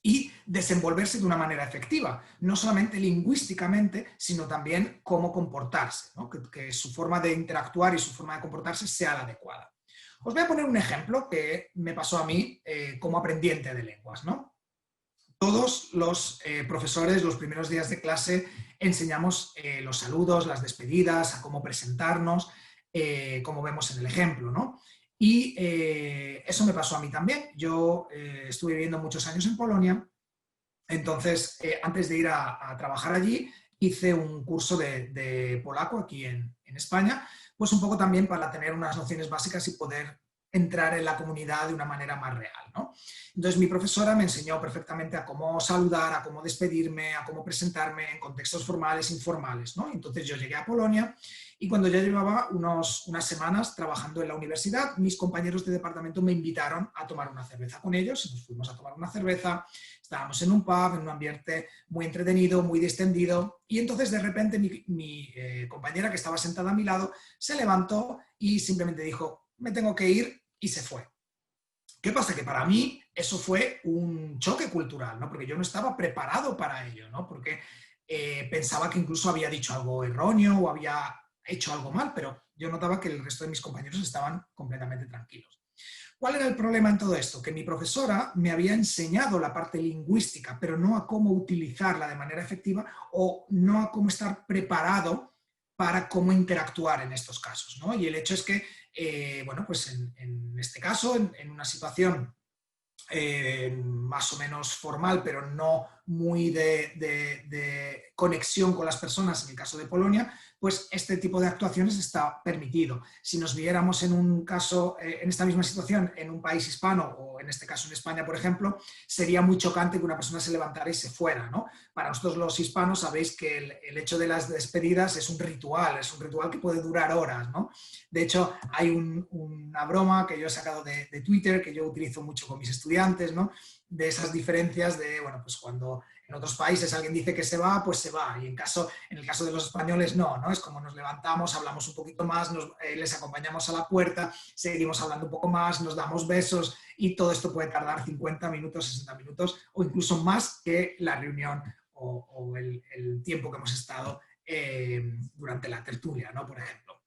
y desenvolverse de una manera efectiva, no solamente lingüísticamente, sino también cómo comportarse, ¿no? Que su forma de interactuar y su forma de comportarse sea la adecuada. Os voy a poner un ejemplo que me pasó a mí como aprendiente de lenguas, ¿no? Todos los profesores, los primeros días de clase, enseñamos los saludos, las despedidas, a cómo presentarnos, como vemos en el ejemplo, ¿no? Y eso me pasó a mí también. Yo estuve viviendo muchos años en Polonia, entonces antes de ir a trabajar allí hice un curso de polaco aquí en España, pues un poco también para tener unas nociones básicas y poder entrar en la comunidad de una manera más real, ¿no? Entonces mi profesora me enseñó perfectamente a cómo saludar, a cómo despedirme, a cómo presentarme en contextos formales e informales, ¿no? Entonces yo llegué a Polonia y cuando ya llevaba unas semanas trabajando en la universidad, mis compañeros de departamento me invitaron a tomar una cerveza con ellos y nos fuimos a tomar una cerveza, estábamos en un pub, en un ambiente muy entretenido, muy distendido y entonces de repente mi compañera que estaba sentada a mi lado se levantó y simplemente dijo, me tengo que ir y se fue. ¿Qué pasa? Que para mí eso fue un choque cultural, ¿no? Porque yo no estaba preparado para ello, ¿no? Porque pensaba que incluso había dicho algo erróneo o había hecho algo mal, pero yo notaba que el resto de mis compañeros estaban completamente tranquilos. ¿Cuál era el problema en todo esto? Que mi profesora me había enseñado la parte lingüística, pero no a cómo utilizarla de manera efectiva o no a cómo estar preparado para cómo interactuar en estos casos, ¿no? Y el hecho es que, bueno, pues en este caso, en una situación más o menos formal, pero no muy de conexión con las personas, en el caso de Polonia, pues este tipo de actuaciones está permitido. Si nos viéramos en un caso, en esta misma situación, en un país hispano, o en este caso en España, por ejemplo, sería muy chocante que una persona se levantara y se fuera, ¿no? Para nosotros los hispanos sabéis que el hecho de las despedidas es un ritual que puede durar horas, ¿no? De hecho, hay una broma que yo he sacado de Twitter, que yo utilizo mucho con mis estudiantes, ¿no? De esas diferencias de, bueno, pues cuando en otros países alguien dice que se va, pues se va. Y en el caso de los españoles, no, ¿no? Es como nos levantamos, hablamos un poquito más, les acompañamos a la puerta, seguimos hablando un poco más, nos damos besos y todo esto puede tardar 50 minutos, 60 minutos o incluso más que la reunión o el tiempo que hemos estado durante la tertulia, ¿no? Por ejemplo.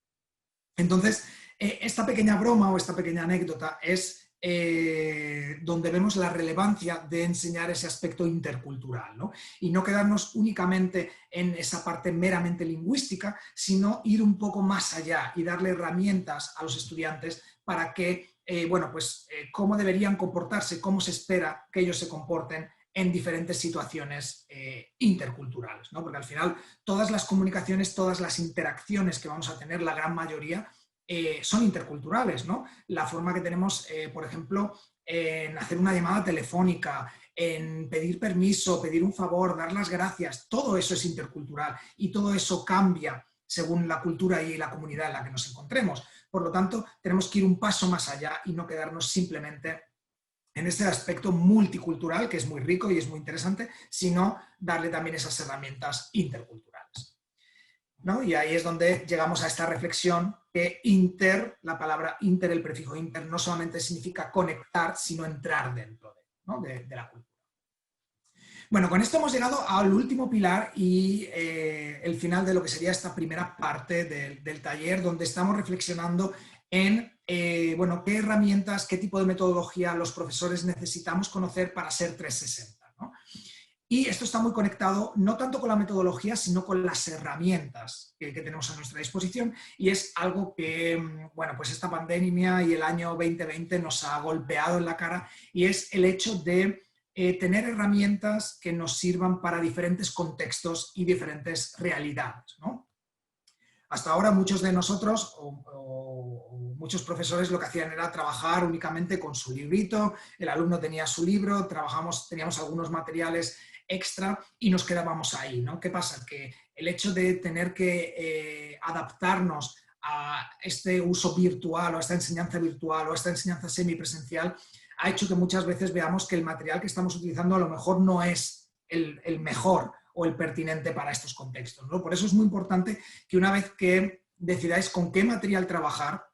Entonces, esta pequeña broma o esta pequeña anécdota es donde vemos la relevancia de enseñar ese aspecto intercultural, ¿no? Y no quedarnos únicamente en esa parte meramente lingüística, sino ir un poco más allá y darle herramientas a los estudiantes para que, bueno, pues cómo deberían comportarse, cómo se espera que ellos se comporten en diferentes situaciones interculturales, ¿no? Porque al final todas las comunicaciones, todas las interacciones que vamos a tener, la gran mayoría, son interculturales, ¿no? La forma que tenemos, por ejemplo, en hacer una llamada telefónica, en pedir permiso, pedir un favor, dar las gracias, todo eso es intercultural y todo eso cambia según la cultura y la comunidad en la que nos encontremos. Por lo tanto, tenemos que ir un paso más allá y no quedarnos simplemente en este aspecto multicultural, que es muy rico y es muy interesante, sino darle también esas herramientas interculturales. ¿no? Y ahí es donde llegamos a esta reflexión que la palabra inter, el prefijo inter, no solamente significa conectar, sino entrar dentro de, ¿no? de la cultura. Bueno, con esto hemos llegado al último pilar y el final de lo que sería esta primera parte del taller, donde estamos reflexionando en bueno, qué herramientas, qué tipo de metodología los profesores necesitamos conocer para ser 360, ¿no? Y esto está muy conectado no tanto con la metodología, sino con las herramientas que tenemos a nuestra disposición, y es algo que, bueno, pues esta pandemia y el año 2020 nos ha golpeado en la cara, y es el hecho de tener herramientas que nos sirvan para diferentes contextos y diferentes realidades, ¿no? Hasta ahora muchos de nosotros o muchos profesores lo que hacían era trabajar únicamente con su librito, el alumno tenía su libro, teníamos algunos materiales extra y nos quedábamos ahí, ¿no? ¿Qué pasa? Que el hecho de tener que adaptarnos a este uso virtual o a esta enseñanza virtual o a esta enseñanza semipresencial ha hecho que muchas veces veamos que el material que estamos utilizando a lo mejor no es el mejor o el pertinente para estos contextos, ¿no? Por eso es muy importante que una vez que decidáis con qué material trabajar,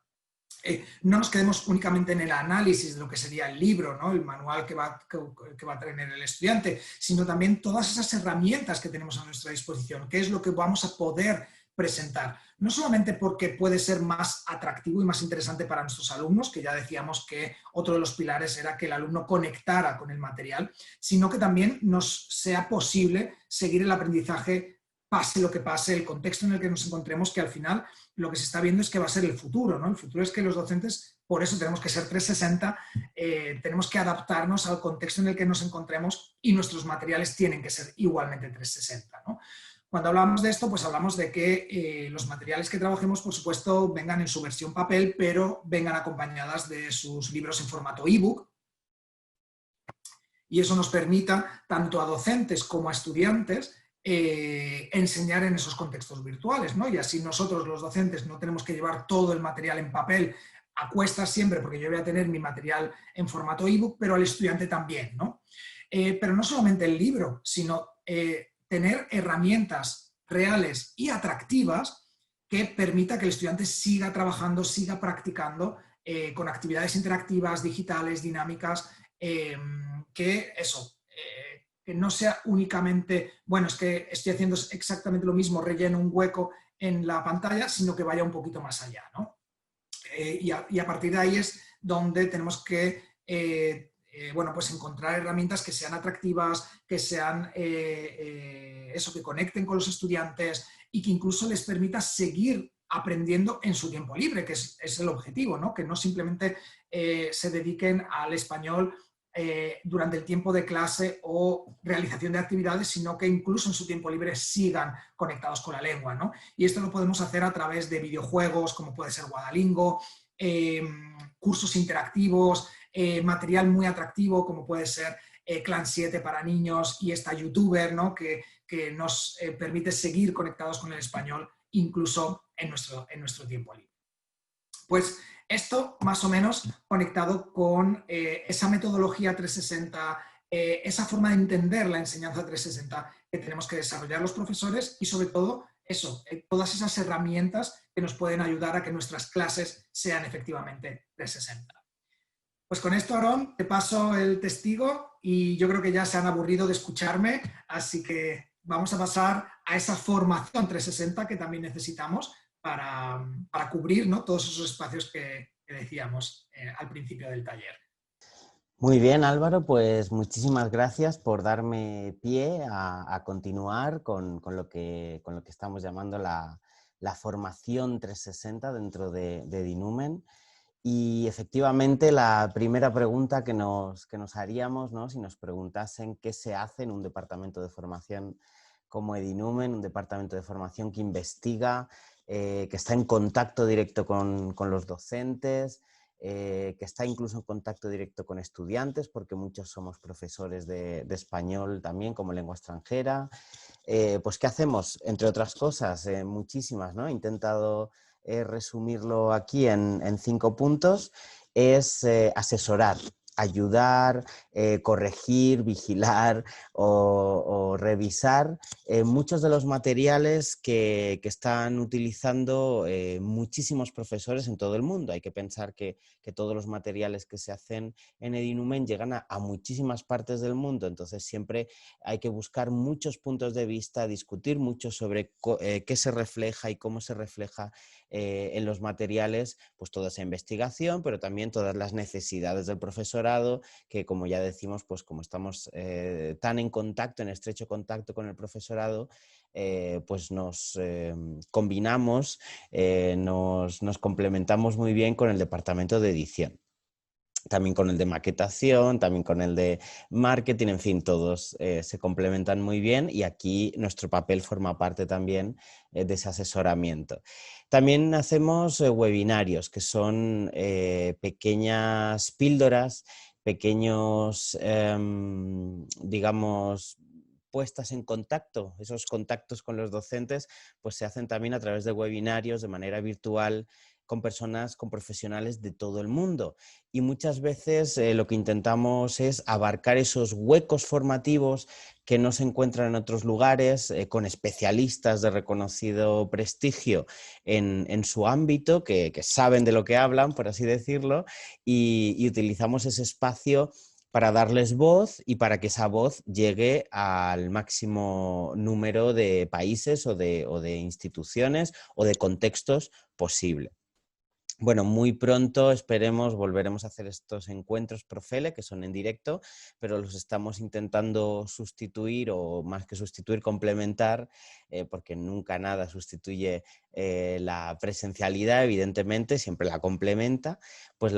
no nos quedemos únicamente en el análisis de lo que sería el libro, ¿no? El manual que va a tener el estudiante, sino también todas esas herramientas que tenemos a nuestra disposición, qué es lo que vamos a poder presentar. No solamente porque puede ser más atractivo y más interesante para nuestros alumnos, que ya decíamos que otro de los pilares era que el alumno conectara con el material, sino que también nos sea posible seguir el aprendizaje pase lo que pase, el contexto en el que nos encontremos, que al final lo que se está viendo es que va a ser el futuro, ¿no? El futuro es que los docentes, por eso tenemos que ser 360, tenemos que adaptarnos al contexto en el que nos encontremos y nuestros materiales tienen que ser igualmente 360, ¿no? Cuando hablamos de esto, pues hablamos de que los materiales que trabajemos, por supuesto, vengan en su versión papel, pero vengan acompañadas de sus libros en formato ebook. Y eso nos permita, tanto a docentes como a estudiantes, enseñar en esos contextos virtuales, ¿no? Y así nosotros, los docentes, no tenemos que llevar todo el material en papel a cuestas siempre, porque yo voy a tener mi material en formato ebook, pero al estudiante también, ¿no? Pero no solamente el libro, sino tener herramientas reales y atractivas que permita que el estudiante siga trabajando, siga practicando con actividades interactivas, digitales, dinámicas, que eso, que no sea únicamente, bueno, es que estoy haciendo exactamente lo mismo, relleno un hueco en la pantalla, sino que vaya un poquito más allá, ¿no? Y a partir de ahí es donde tenemos que bueno, pues encontrar herramientas que sean atractivas, que sean eso, que conecten con los estudiantes y que incluso les permita seguir aprendiendo en su tiempo libre, que es el objetivo, ¿no? Que no simplemente se dediquen al español durante el tiempo de clase o realización de actividades, sino que incluso en su tiempo libre sigan conectados con la lengua, ¿no? Y esto lo podemos hacer a través de videojuegos, como puede ser Guadalingo, cursos interactivos, material muy atractivo, como puede ser Clan 7 para niños y esta youtuber, ¿no? que nos permite seguir conectados con el español, incluso en nuestro tiempo libre. Pues esto más o menos conectado con esa metodología 360, esa forma de entender la enseñanza 360 que tenemos que desarrollar los profesores y sobre todo eso, todas esas herramientas que nos pueden ayudar a que nuestras clases sean efectivamente 360. Pues con esto, Aarón, te paso el testigo y yo creo que ya se han aburrido de escucharme, así que vamos a pasar a esa formación 360 que también necesitamos para cubrir, ¿no?, todos esos espacios que decíamos al principio del taller. Muy bien, Álvaro, pues muchísimas gracias por darme pie a continuar con lo que estamos llamando la formación 360 dentro de Dinumen. Y efectivamente la primera pregunta que nos haríamos, ¿no?, si nos preguntasen qué se hace en un departamento de formación como Edinumen, un departamento de formación que investiga, que está en contacto directo con los docentes, que está incluso en contacto directo con estudiantes, porque muchos somos profesores de español también como lengua extranjera. Pues ¿qué hacemos? Entre otras cosas, muchísimas, ¿no? He intentado resumirlo aquí en 5 puntos, es asesorar ayudar, corregir, vigilar o revisar muchos de los materiales que están utilizando muchísimos profesores en todo el mundo. Hay que pensar que todos los materiales que se hacen en Edinumen llegan a muchísimas partes del mundo, entonces siempre hay que buscar muchos puntos de vista, discutir mucho sobre qué se refleja y cómo se refleja en los materiales, pues toda esa investigación, pero también todas las necesidades del profesorado, que como ya decimos, pues como estamos tan en contacto, en estrecho contacto con el profesorado, pues nos combinamos, nos complementamos muy bien con el departamento de edición. También con el de maquetación, también con el de marketing, en fin, todos se complementan muy bien y aquí nuestro papel forma parte también de ese asesoramiento. También hacemos webinarios, que son pequeñas píldoras, pequeños, digamos, puestas en contacto. Esos contactos con los docentes pues se hacen también a través de webinarios de manera virtual con personas, con profesionales de todo el mundo. Y muchas veces lo que intentamos es abarcar esos huecos formativos que no se encuentran en otros lugares, con especialistas de reconocido prestigio en su ámbito, que saben de lo que hablan, por así decirlo, y utilizamos ese espacio para darles voz y para que esa voz llegue al máximo número de países o de instituciones o de contextos posible. Bueno, muy pronto esperemos volveremos a hacer estos encuentros Profele, que son en directo, pero los estamos intentando sustituir o más que sustituir, complementar, porque nunca nada sustituye la presencialidad, evidentemente, siempre la complementa, pues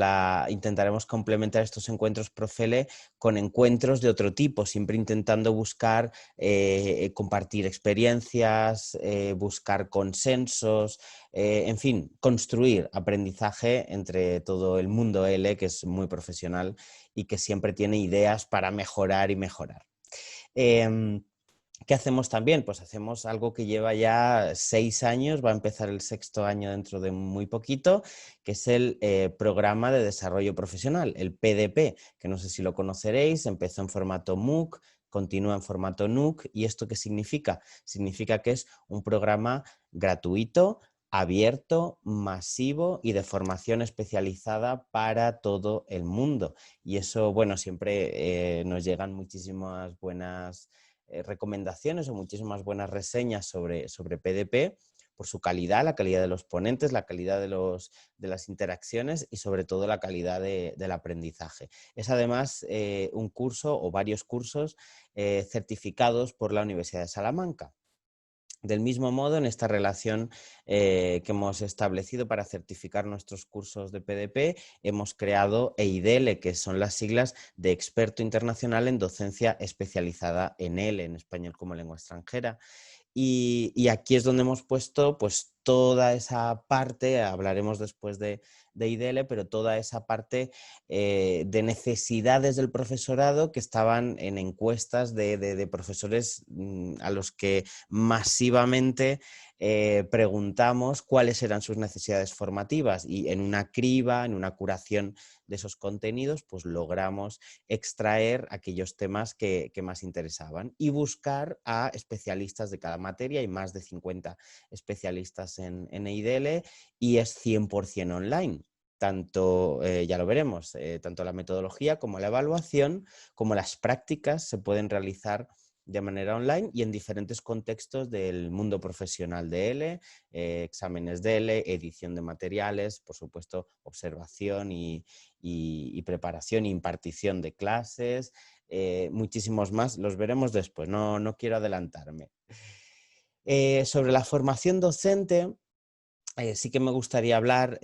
intentaremos complementar estos encuentros Profele con encuentros de otro tipo, siempre intentando buscar compartir experiencias, buscar consensos, en fin, construir aprendizaje entre todo el mundo L, que es muy profesional y que siempre tiene ideas para mejorar y mejorar. ¿Qué hacemos también? Pues hacemos algo que lleva ya 6 años, va a empezar el 6.º año dentro de muy poquito, que es el Programa de Desarrollo Profesional, el PDP, que no sé si lo conoceréis, empezó en formato MOOC, continúa en formato NUC. ¿Y esto qué significa? Significa que es un programa gratuito, abierto, masivo y de formación especializada para todo el mundo. Y eso, bueno, siempre nos llegan muchísimas buenas recomendaciones o muchísimas buenas reseñas sobre PDP por su calidad, la calidad de los ponentes, la calidad de las interacciones y sobre todo la calidad del aprendizaje. Es además un curso o varios cursos certificados por la Universidad de Salamanca. Del mismo modo, en esta relación que hemos establecido para certificar nuestros cursos de PDP, hemos creado EIDL, que son las siglas de Experto Internacional en Docencia Especializada en L, en Español como Lengua Extranjera. Y aquí es donde hemos puesto pues toda esa parte, hablaremos después de IDL, pero toda esa parte de necesidades del profesorado que estaban en encuestas de profesores a los que masivamente preguntamos cuáles eran sus necesidades formativas y en una criba, en una curación de esos contenidos, pues logramos extraer aquellos temas que más interesaban y buscar a especialistas de cada materia. Hay más de 50 especialistas en EIDL y es 100% online. Tanto, ya lo veremos, tanto la metodología como la evaluación, como las prácticas se pueden realizar de manera online y en diferentes contextos del mundo profesional de L, exámenes de L, edición de materiales, por supuesto, observación y preparación e impartición de clases, muchísimos más, los veremos después, no quiero adelantarme. Sobre la formación docente, sí que me gustaría hablar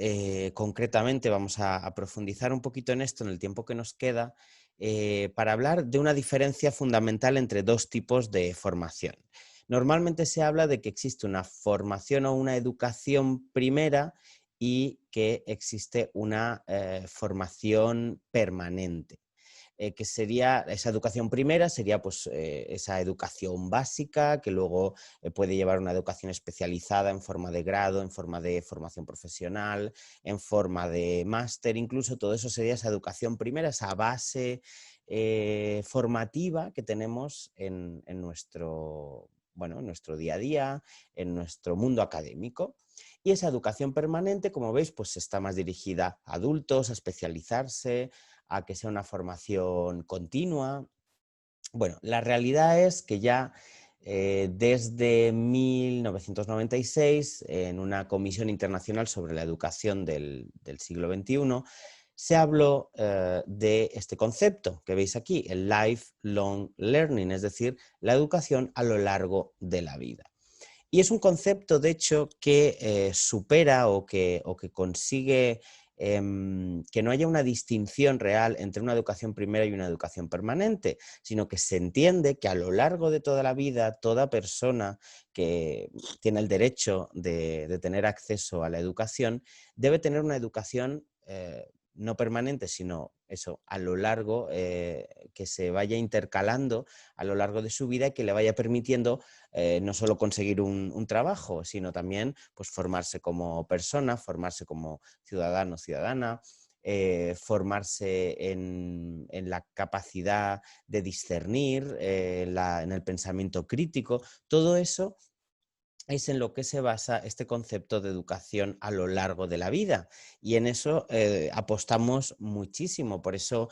concretamente, vamos a profundizar un poquito en esto en el tiempo que nos queda, para hablar de una diferencia fundamental entre dos tipos de formación. Normalmente se habla de que existe una formación o una educación primera y que existe una formación permanente. que sería esa educación primera, sería pues esa educación básica que luego puede llevar una educación especializada en forma de grado, en forma de formación profesional, en forma de máster, incluso todo eso sería esa educación primera, esa base formativa que tenemos en nuestro, bueno, en nuestro día a día, en nuestro mundo académico. Y esa educación permanente, como veis, pues está más dirigida a adultos, a especializarse, a que sea una formación continua. Bueno, la realidad es que ya desde 1996, en una comisión internacional sobre la educación del siglo XXI, se habló de este concepto que veis aquí, el lifelong learning, es decir, la educación a lo largo de la vida. Y es un concepto, de hecho, que supera o que consigue que no haya una distinción real entre una educación primera y una educación permanente, sino que se entiende que a lo largo de toda la vida, toda persona que tiene el derecho de tener acceso a la educación debe tener una educación no permanente, sino eso, a lo largo, que se vaya intercalando a lo largo de su vida y que le vaya permitiendo no solo conseguir un trabajo, sino también pues, formarse como persona, formarse como ciudadano, ciudadana, formarse en la capacidad de discernir, en el pensamiento crítico. Todo eso es en lo que se basa este concepto de educación a lo largo de la vida. Y en eso apostamos muchísimo. Por eso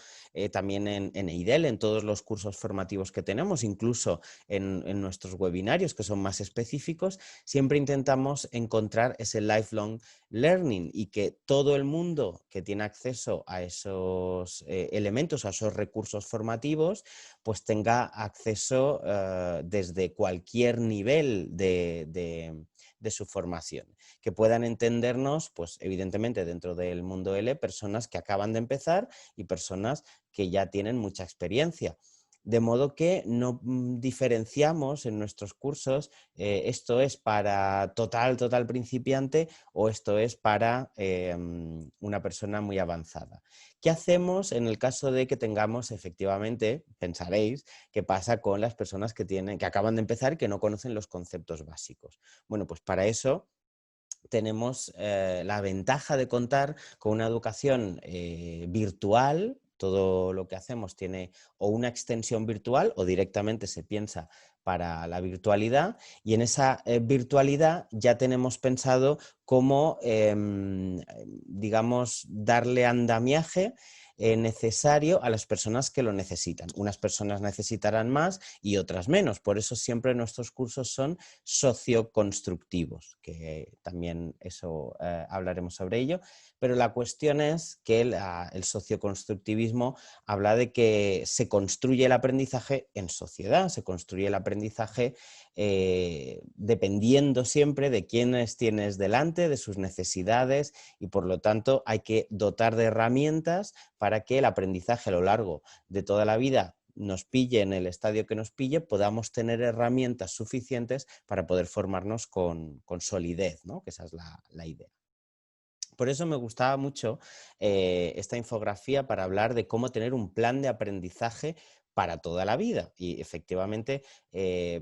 también en EIDEL, en todos los cursos formativos que tenemos, incluso en nuestros webinarios que son más específicos, siempre intentamos encontrar ese lifelong learning y que todo el mundo que tiene acceso a esos elementos, a esos recursos formativos, pues tenga acceso desde cualquier nivel de su formación, que puedan entendernos, pues evidentemente dentro del mundo L, personas que acaban de empezar y personas que ya tienen mucha experiencia. De modo que no diferenciamos en nuestros cursos esto es para total principiante o esto es para una persona muy avanzada. ¿Qué hacemos en el caso de que tengamos efectivamente, pensaréis, qué pasa con las personas que acaban de empezar y que no conocen los conceptos básicos? Bueno, pues para eso tenemos la ventaja de contar con una educación virtual. Todo lo que hacemos tiene o una extensión virtual o directamente se piensa para la virtualidad y en esa virtualidad ya tenemos pensado cómo, digamos, darle andamiaje necesario a las personas que lo necesitan. Unas personas necesitarán más y otras menos. Por eso siempre nuestros cursos son socioconstructivos, que también eso hablaremos sobre ello, pero la cuestión es que el socioconstructivismo habla de que se construye el aprendizaje en sociedad, se construye el aprendizaje dependiendo siempre de quiénes tienes delante, de sus necesidades y por lo tanto hay que dotar de herramientas para que el aprendizaje a lo largo de toda la vida nos pille en el estadio que nos pille, podamos tener herramientas suficientes para poder formarnos con solidez, ¿no? Que esa es la idea. Por eso me gustaba mucho esta infografía para hablar de cómo tener un plan de aprendizaje para toda la vida. Y efectivamente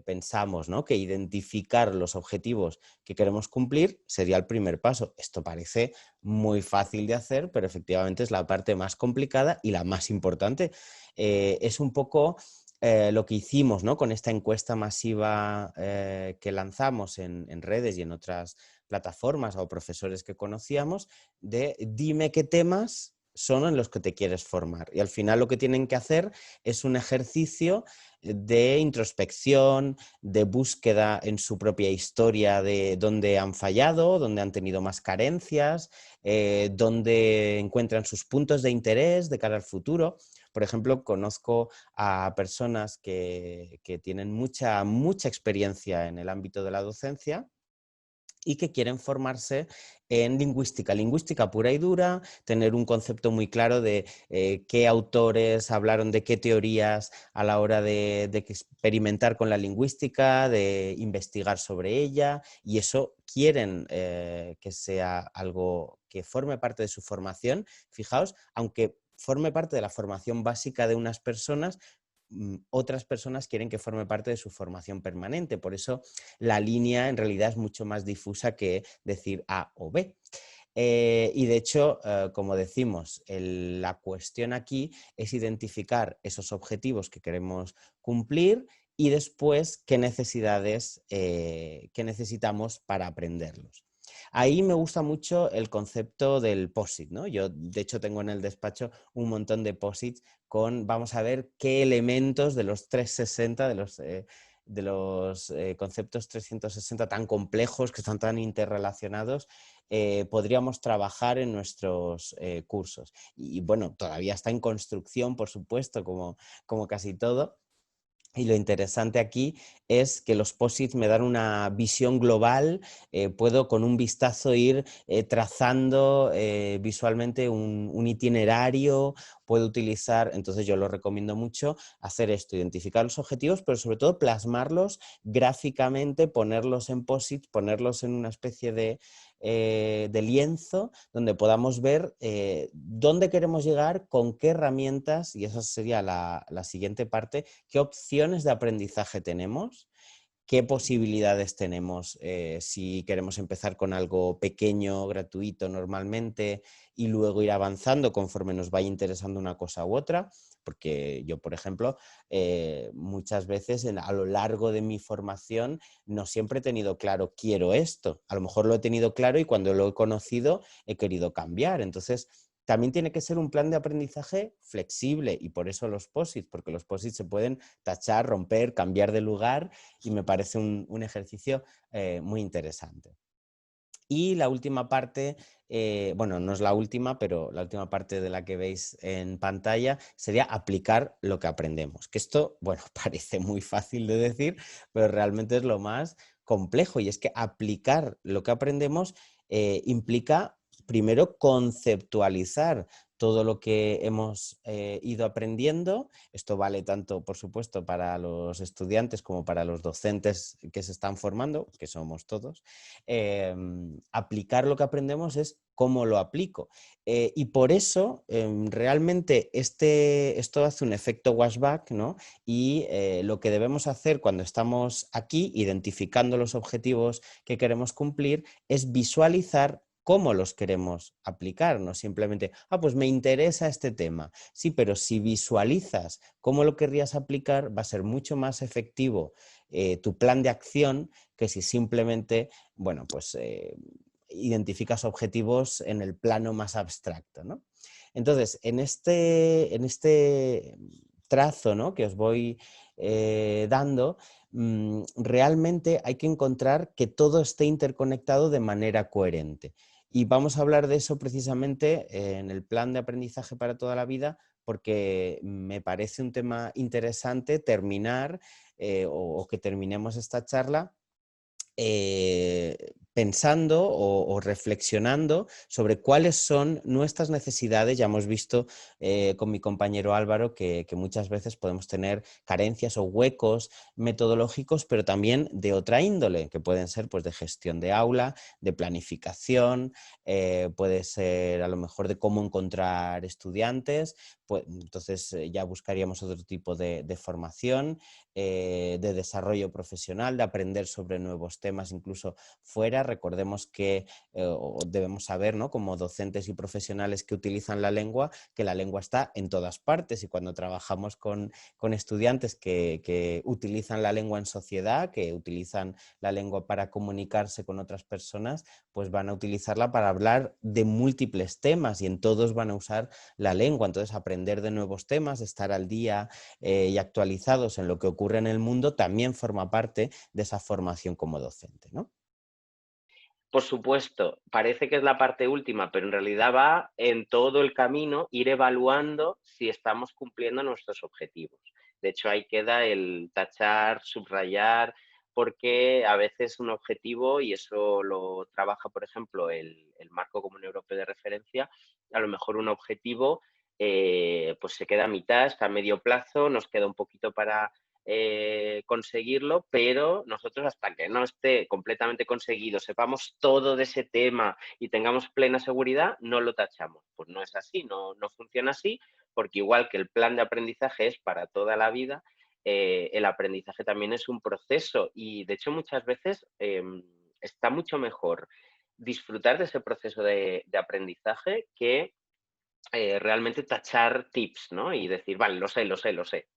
pensamos, ¿no?, que identificar los objetivos que queremos cumplir sería el primer paso. Esto parece muy fácil de hacer, pero efectivamente es la parte más complicada y la más importante. Es un poco lo que hicimos, ¿no?, con esta encuesta masiva que lanzamos en redes y en otras plataformas o profesores que conocíamos, de dime qué temas son en los que te quieres formar. Y al final lo que tienen que hacer es un ejercicio de introspección, de búsqueda en su propia historia de dónde han fallado, dónde han tenido más carencias, dónde encuentran sus puntos de interés de cara al futuro. Por ejemplo, conozco a personas que tienen mucha experiencia en el ámbito de la docencia y que quieren formarse en lingüística pura y dura, tener un concepto muy claro de qué autores hablaron de qué teorías a la hora de experimentar con la lingüística, de investigar sobre ella, y eso quieren que sea algo que forme parte de su formación, fijaos, aunque forme parte de la formación básica de unas personas, otras personas quieren que forme parte de su formación permanente. Por eso la línea en realidad es mucho más difusa que decir A o B. Y de hecho, como decimos, la cuestión aquí es identificar esos objetivos que queremos cumplir y después qué necesidades, qué necesitamos para aprenderlos. Ahí me gusta mucho el concepto del POSIT, ¿no? Yo, de hecho, tengo en el despacho un montón de POSITs con, vamos a ver qué elementos de los 360, de los conceptos 360 tan complejos, que están tan interrelacionados, podríamos trabajar en nuestros cursos. Y bueno, todavía está en construcción, por supuesto, como casi todo. Y lo interesante aquí es que los POSIT me dan una visión global, puedo con un vistazo ir trazando visualmente un itinerario, puedo utilizar, entonces yo lo recomiendo mucho, hacer esto, identificar los objetivos, pero sobre todo plasmarlos gráficamente, ponerlos en POSIT, ponerlos en una especie de lienzo donde podamos ver dónde queremos llegar, con qué herramientas, y esa sería la siguiente parte, qué opciones de aprendizaje tenemos, qué posibilidades tenemos si queremos empezar con algo pequeño, gratuito normalmente y luego ir avanzando conforme nos vaya interesando una cosa u otra, porque yo, por ejemplo, muchas veces a lo largo de mi formación no siempre he tenido claro, quiero esto, a lo mejor lo he tenido claro y cuando lo he conocido he querido cambiar, entonces también tiene que ser un plan de aprendizaje flexible y por eso los POSIT, porque los POSIT se pueden tachar, romper, cambiar de lugar y me parece un ejercicio muy interesante. Y la última parte, bueno, no es la última, pero la última parte de la que veis en pantalla sería aplicar lo que aprendemos. Que esto, bueno, parece muy fácil de decir, pero realmente es lo más complejo y es que aplicar lo que aprendemos implica primero conceptualizar todo lo que hemos ido aprendiendo. Esto vale tanto, por supuesto, para los estudiantes como para los docentes que se están formando, que somos todos. Aplicar lo que aprendemos es cómo lo aplico. Y por eso realmente esto hace un efecto washback, ¿no? Y lo que debemos hacer cuando estamos aquí, identificando los objetivos que queremos cumplir, es visualizar cómo los queremos aplicar, no simplemente, pues me interesa este tema. Sí, pero si visualizas cómo lo querrías aplicar, va a ser mucho más efectivo tu plan de acción que si simplemente, bueno, pues identificas objetivos en el plano más abstracto, ¿no? Entonces, en este trazo, ¿no?, que os voy dando, realmente hay que encontrar que todo esté interconectado de manera coherente. Y vamos a hablar de eso precisamente en el plan de aprendizaje para toda la vida, porque me parece un tema interesante terminar o que terminemos esta charla pensando o reflexionando sobre cuáles son nuestras necesidades. Ya hemos visto con mi compañero Álvaro que muchas veces podemos tener carencias o huecos metodológicos, pero también de otra índole, que pueden ser pues, de gestión de aula, de planificación, puede ser a lo mejor de cómo encontrar estudiantes, pues, entonces ya buscaríamos otro tipo de formación, de desarrollo profesional, de aprender sobre nuevos temas incluso fuera. Recordemos que debemos saber, ¿no?, como docentes y profesionales que utilizan la lengua, que la lengua está en todas partes y cuando trabajamos con estudiantes que utilizan la lengua en sociedad, que utilizan la lengua para comunicarse con otras personas, pues van a utilizarla para hablar de múltiples temas y en todos van a usar la lengua. Entonces, aprender de nuevos temas, estar al día y actualizados en lo que ocurre en el mundo, también forma parte de esa formación como docente, ¿no? Por supuesto, parece que es la parte última, pero en realidad va en todo el camino ir evaluando si estamos cumpliendo nuestros objetivos. De hecho, ahí queda el tachar, subrayar, porque a veces un objetivo, y eso lo trabaja, por ejemplo, el Marco Común Europeo de Referencia, a lo mejor un objetivo pues se queda a mitad, está a medio plazo, nos queda un poquito para conseguirlo, pero nosotros hasta que no esté completamente conseguido, sepamos todo de ese tema y tengamos plena seguridad, no lo tachamos. Pues no es así, no funciona así, porque igual que el plan de aprendizaje es para toda la vida, el aprendizaje también es un proceso y de hecho muchas veces está mucho mejor disfrutar de ese proceso de aprendizaje que realmente tachar tips, ¿no? Y decir, vale, lo sé, lo sé, lo sé.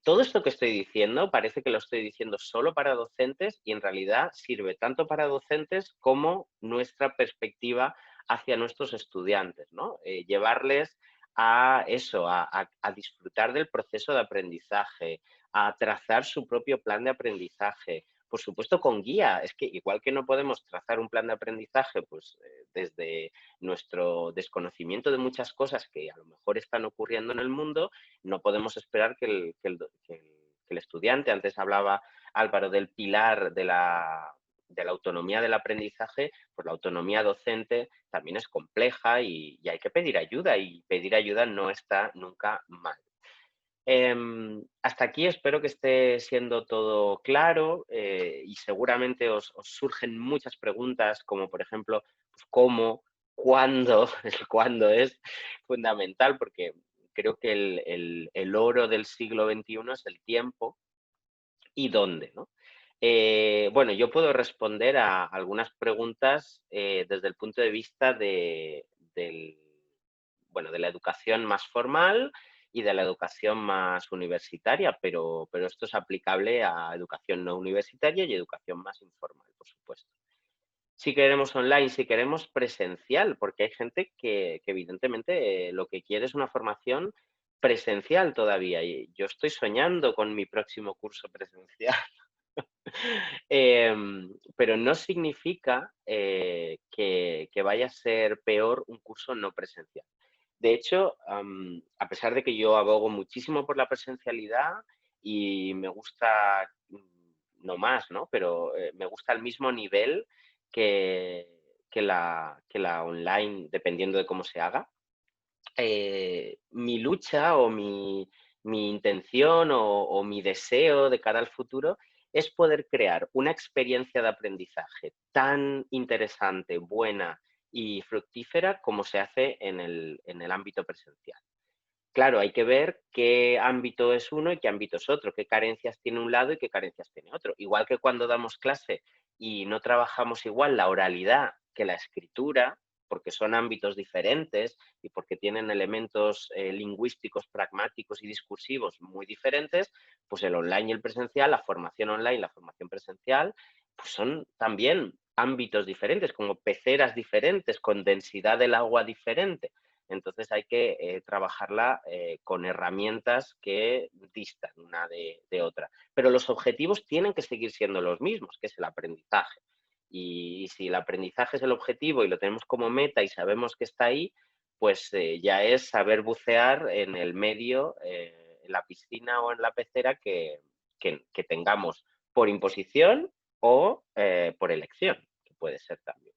Todo esto que estoy diciendo parece que lo estoy diciendo solo para docentes y en realidad sirve tanto para docentes como nuestra perspectiva hacia nuestros estudiantes, ¿no? Llevarles a eso, a disfrutar del proceso de aprendizaje, a trazar su propio plan de aprendizaje, por supuesto con guía. Es que igual que no podemos trazar un plan de aprendizaje pues, desde nuestro desconocimiento de muchas cosas que a lo mejor están ocurriendo en el mundo, no podemos esperar que el estudiante, antes hablaba Álvaro del pilar de la autonomía del aprendizaje, pues la autonomía docente también es compleja y hay que pedir ayuda y pedir ayuda no está nunca mal. Hasta aquí espero que esté siendo todo claro y seguramente os surgen muchas preguntas como por ejemplo pues, cómo, cuándo, el cuándo es fundamental porque creo que el oro del siglo XXI es el tiempo y dónde, ¿no? Bueno, yo puedo responder a algunas preguntas desde el punto de vista bueno, de la educación más formal y de la educación más universitaria, pero esto es aplicable a educación no universitaria y educación más informal, por supuesto. Si queremos online, si queremos presencial, porque hay gente que evidentemente lo que quiere es una formación presencial todavía. Y yo estoy soñando con mi próximo curso presencial. Pero no significa que vaya a ser peor un curso no presencial. De hecho, a pesar de que yo abogo muchísimo por la presencialidad y me gusta, no más, ¿no? Pero me gusta al mismo nivel que la online, dependiendo de cómo se haga. Mi lucha o mi intención o mi deseo de cara al futuro es poder crear una experiencia de aprendizaje tan interesante, buena y fructífera como se hace en el ámbito presencial. Claro, hay que ver qué ámbito es uno y qué ámbito es otro, qué carencias tiene un lado y qué carencias tiene otro. Igual que cuando damos clase y no trabajamos igual la oralidad que la escritura, porque son ámbitos diferentes y porque tienen elementos lingüísticos, pragmáticos y discursivos muy diferentes, pues el online y el presencial, la formación online y la formación presencial, pues son también ámbitos diferentes, como peceras diferentes, con densidad del agua diferente. Entonces hay que trabajarla con herramientas que distan una de otra. Pero los objetivos tienen que seguir siendo los mismos, que es el aprendizaje. Y si el aprendizaje es el objetivo y lo tenemos como meta y sabemos que está ahí, pues ya es saber bucear en el medio, en la piscina o en la pecera que tengamos por imposición o por elección, que puede ser también.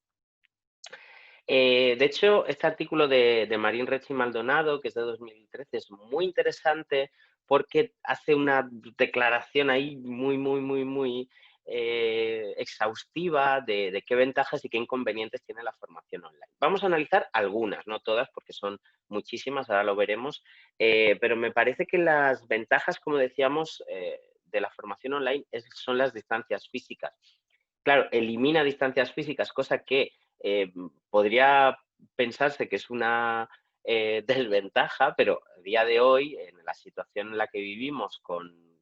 De hecho, este artículo de Marín Rechi Maldonado, que es de 2013, es muy interesante porque hace una declaración ahí muy exhaustiva de qué ventajas y qué inconvenientes tiene la formación online. Vamos a analizar algunas, no todas, porque son muchísimas, ahora lo veremos, pero me parece que las ventajas, como decíamos, de la formación online son las distancias físicas. Claro, elimina distancias físicas, cosa que podría pensarse que es una desventaja, pero a día de hoy, en la situación en la que vivimos, con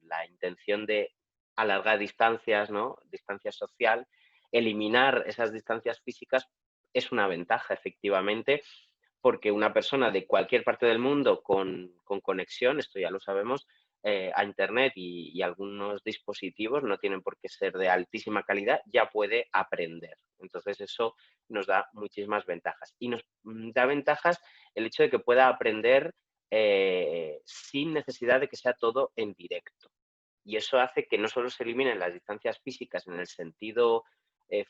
la intención de alargar distancias, ¿no? Distancia social, eliminar esas distancias físicas es una ventaja, efectivamente, porque una persona de cualquier parte del mundo con conexión, esto ya lo sabemos, a Internet y algunos dispositivos, no tienen por qué ser de altísima calidad, ya puede aprender. Entonces eso nos da muchísimas ventajas. Y nos da ventajas el hecho de que pueda aprender sin necesidad de que sea todo en directo. Y eso hace que no solo se eliminen las distancias físicas en el sentido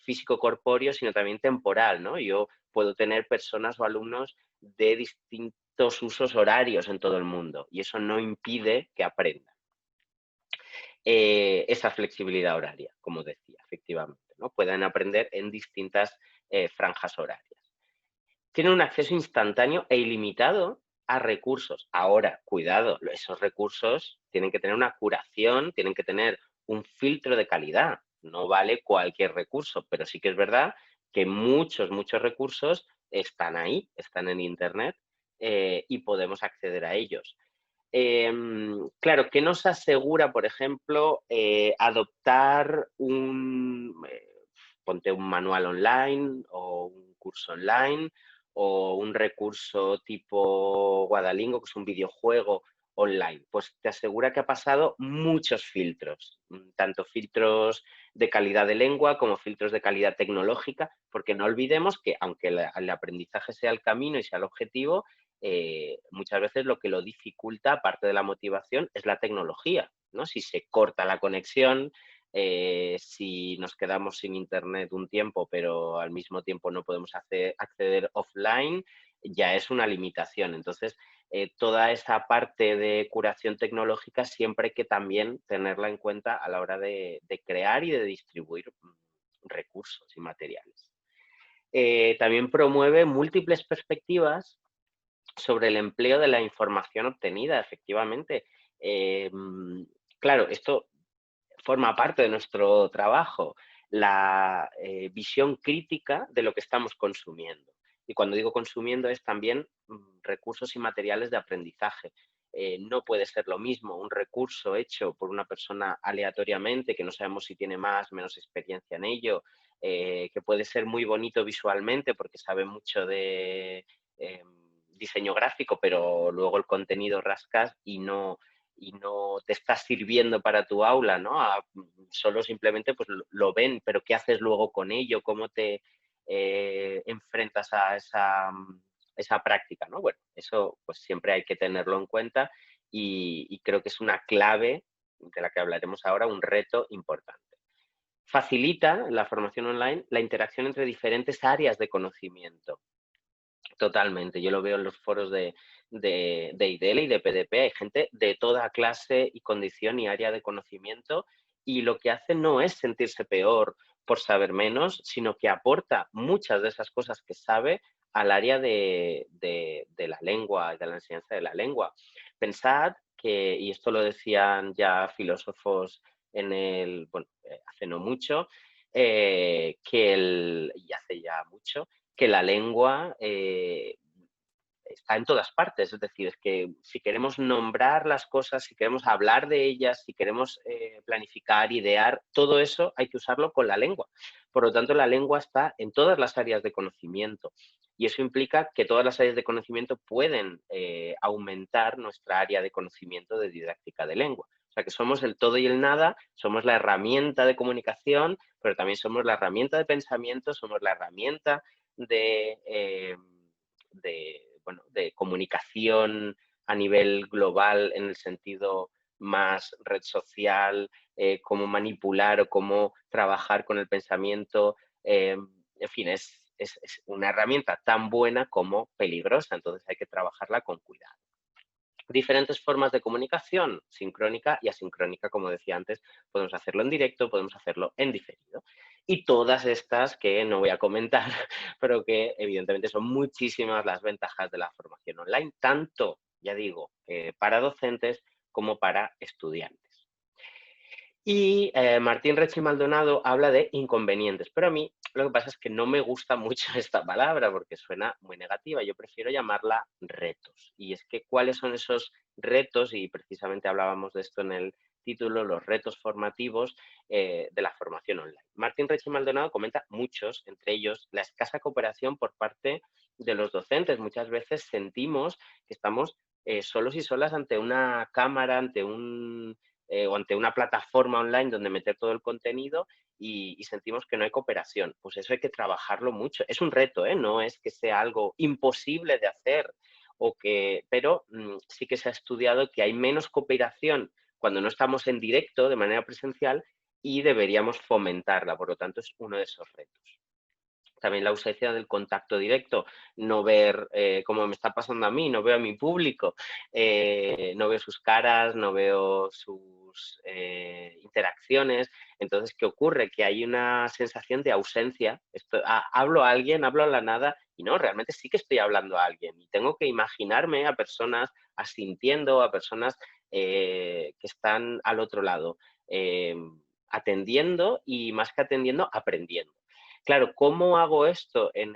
físico-corpóreo, sino también temporal, ¿no? Yo puedo tener personas o alumnos de distintos usos horarios en todo el mundo y eso no impide que aprendan. esa flexibilidad horaria, como decía, efectivamente, ¿no? Puedan aprender en distintas franjas horarias. Tienen un acceso instantáneo e ilimitado a recursos. Ahora, cuidado, esos recursos tienen que tener una curación, tienen que tener un filtro de calidad. No vale cualquier recurso, pero sí que es verdad que muchos recursos están ahí, están en Internet y podemos acceder a ellos. Claro, ¿qué nos asegura, por ejemplo, adoptar ponte un manual online o un curso online o un recurso tipo Guadalingo, que es un videojuego online? Pues te asegura que ha pasado muchos filtros, tanto filtros de calidad de lengua como filtros de calidad tecnológica, porque no olvidemos que aunque el aprendizaje sea el camino y sea el objetivo, muchas veces lo que lo dificulta, aparte de la motivación, es la tecnología, ¿no? Si se corta la conexión, si nos quedamos sin internet un tiempo, pero al mismo tiempo no podemos acceder offline, ya es una limitación. Entonces, toda esa parte de curación tecnológica siempre hay que también tenerla en cuenta a la hora de crear y de distribuir recursos y materiales. También promueve múltiples perspectivas sobre el empleo de la información obtenida, efectivamente. Claro, esto forma parte de nuestro trabajo, la visión crítica de lo que estamos consumiendo. Y cuando digo consumiendo es también recursos y materiales de aprendizaje. No puede ser lo mismo un recurso hecho por una persona aleatoriamente, que no sabemos si tiene más o menos experiencia en ello, que puede ser muy bonito visualmente porque sabe mucho de diseño gráfico, pero luego el contenido rascas y no te está sirviendo para tu aula, ¿no? Solo simplemente pues lo ven, pero ¿qué haces luego con ello? ¿Cómo te enfrentas a esa práctica, ¿no? Bueno, eso pues siempre hay que tenerlo en cuenta y creo que es una clave de la que hablaremos ahora, un reto importante. Facilita la formación online la interacción entre diferentes áreas de conocimiento. Totalmente, yo lo veo en los foros de IDL y de PDP, hay gente de toda clase y condición y área de conocimiento y lo que hace no es sentirse peor por saber menos, sino que aporta muchas de esas cosas que sabe al área de la lengua y de la enseñanza de la lengua. Pensad que, y esto lo decían ya filósofos hace no mucho, y hace ya mucho, que la lengua está en todas partes. Es decir, es que si queremos nombrar las cosas, si queremos hablar de ellas, si queremos planificar, idear, todo eso hay que usarlo con la lengua. Por lo tanto, la lengua está en todas las áreas de conocimiento y eso implica que todas las áreas de conocimiento pueden aumentar nuestra área de conocimiento de didáctica de lengua. O sea, que somos el todo y el nada, somos la herramienta de comunicación, pero también somos la herramienta de pensamiento, somos la herramienta de comunicación a nivel global en el sentido más red social, cómo manipular o cómo trabajar con el pensamiento. En fin, es una herramienta tan buena como peligrosa, entonces hay que trabajarla con cuidado. Diferentes formas de comunicación, sincrónica y asincrónica, como decía antes, podemos hacerlo en directo, podemos hacerlo en diferido. Y todas estas que no voy a comentar, pero que evidentemente son muchísimas las ventajas de la formación online, tanto, ya digo, para docentes como para estudiantes. Y Martín Rechi Maldonado habla de inconvenientes, pero a mí lo que pasa es que no me gusta mucho esta palabra porque suena muy negativa. Yo prefiero llamarla retos. Y es que, ¿cuáles son esos retos? Y precisamente hablábamos de esto en el título, los retos formativos de la formación online. Martín Rechi Maldonado comenta muchos, entre ellos la escasa cooperación por parte de los docentes. Muchas veces sentimos que estamos solos y solas ante una cámara, ante o ante una plataforma online donde meter todo el contenido y sentimos que no hay cooperación. Pues eso hay que trabajarlo mucho. Es un reto, ¿eh? No es que sea algo imposible de hacer, pero sí que se ha estudiado que hay menos cooperación cuando no estamos en directo de manera presencial y deberíamos fomentarla. Por lo tanto, es uno de esos retos. También la ausencia del contacto directo, no ver, como me está pasando a mí, no veo a mi público, no veo sus caras, no veo sus interacciones. Entonces, ¿qué ocurre? Que hay una sensación de ausencia. Hablo a alguien, hablo a la nada y no, realmente sí que estoy hablando a alguien. Y tengo que imaginarme a personas asintiendo, a personas que están al otro lado, atendiendo y más que atendiendo, aprendiendo. Claro, ¿cómo hago esto en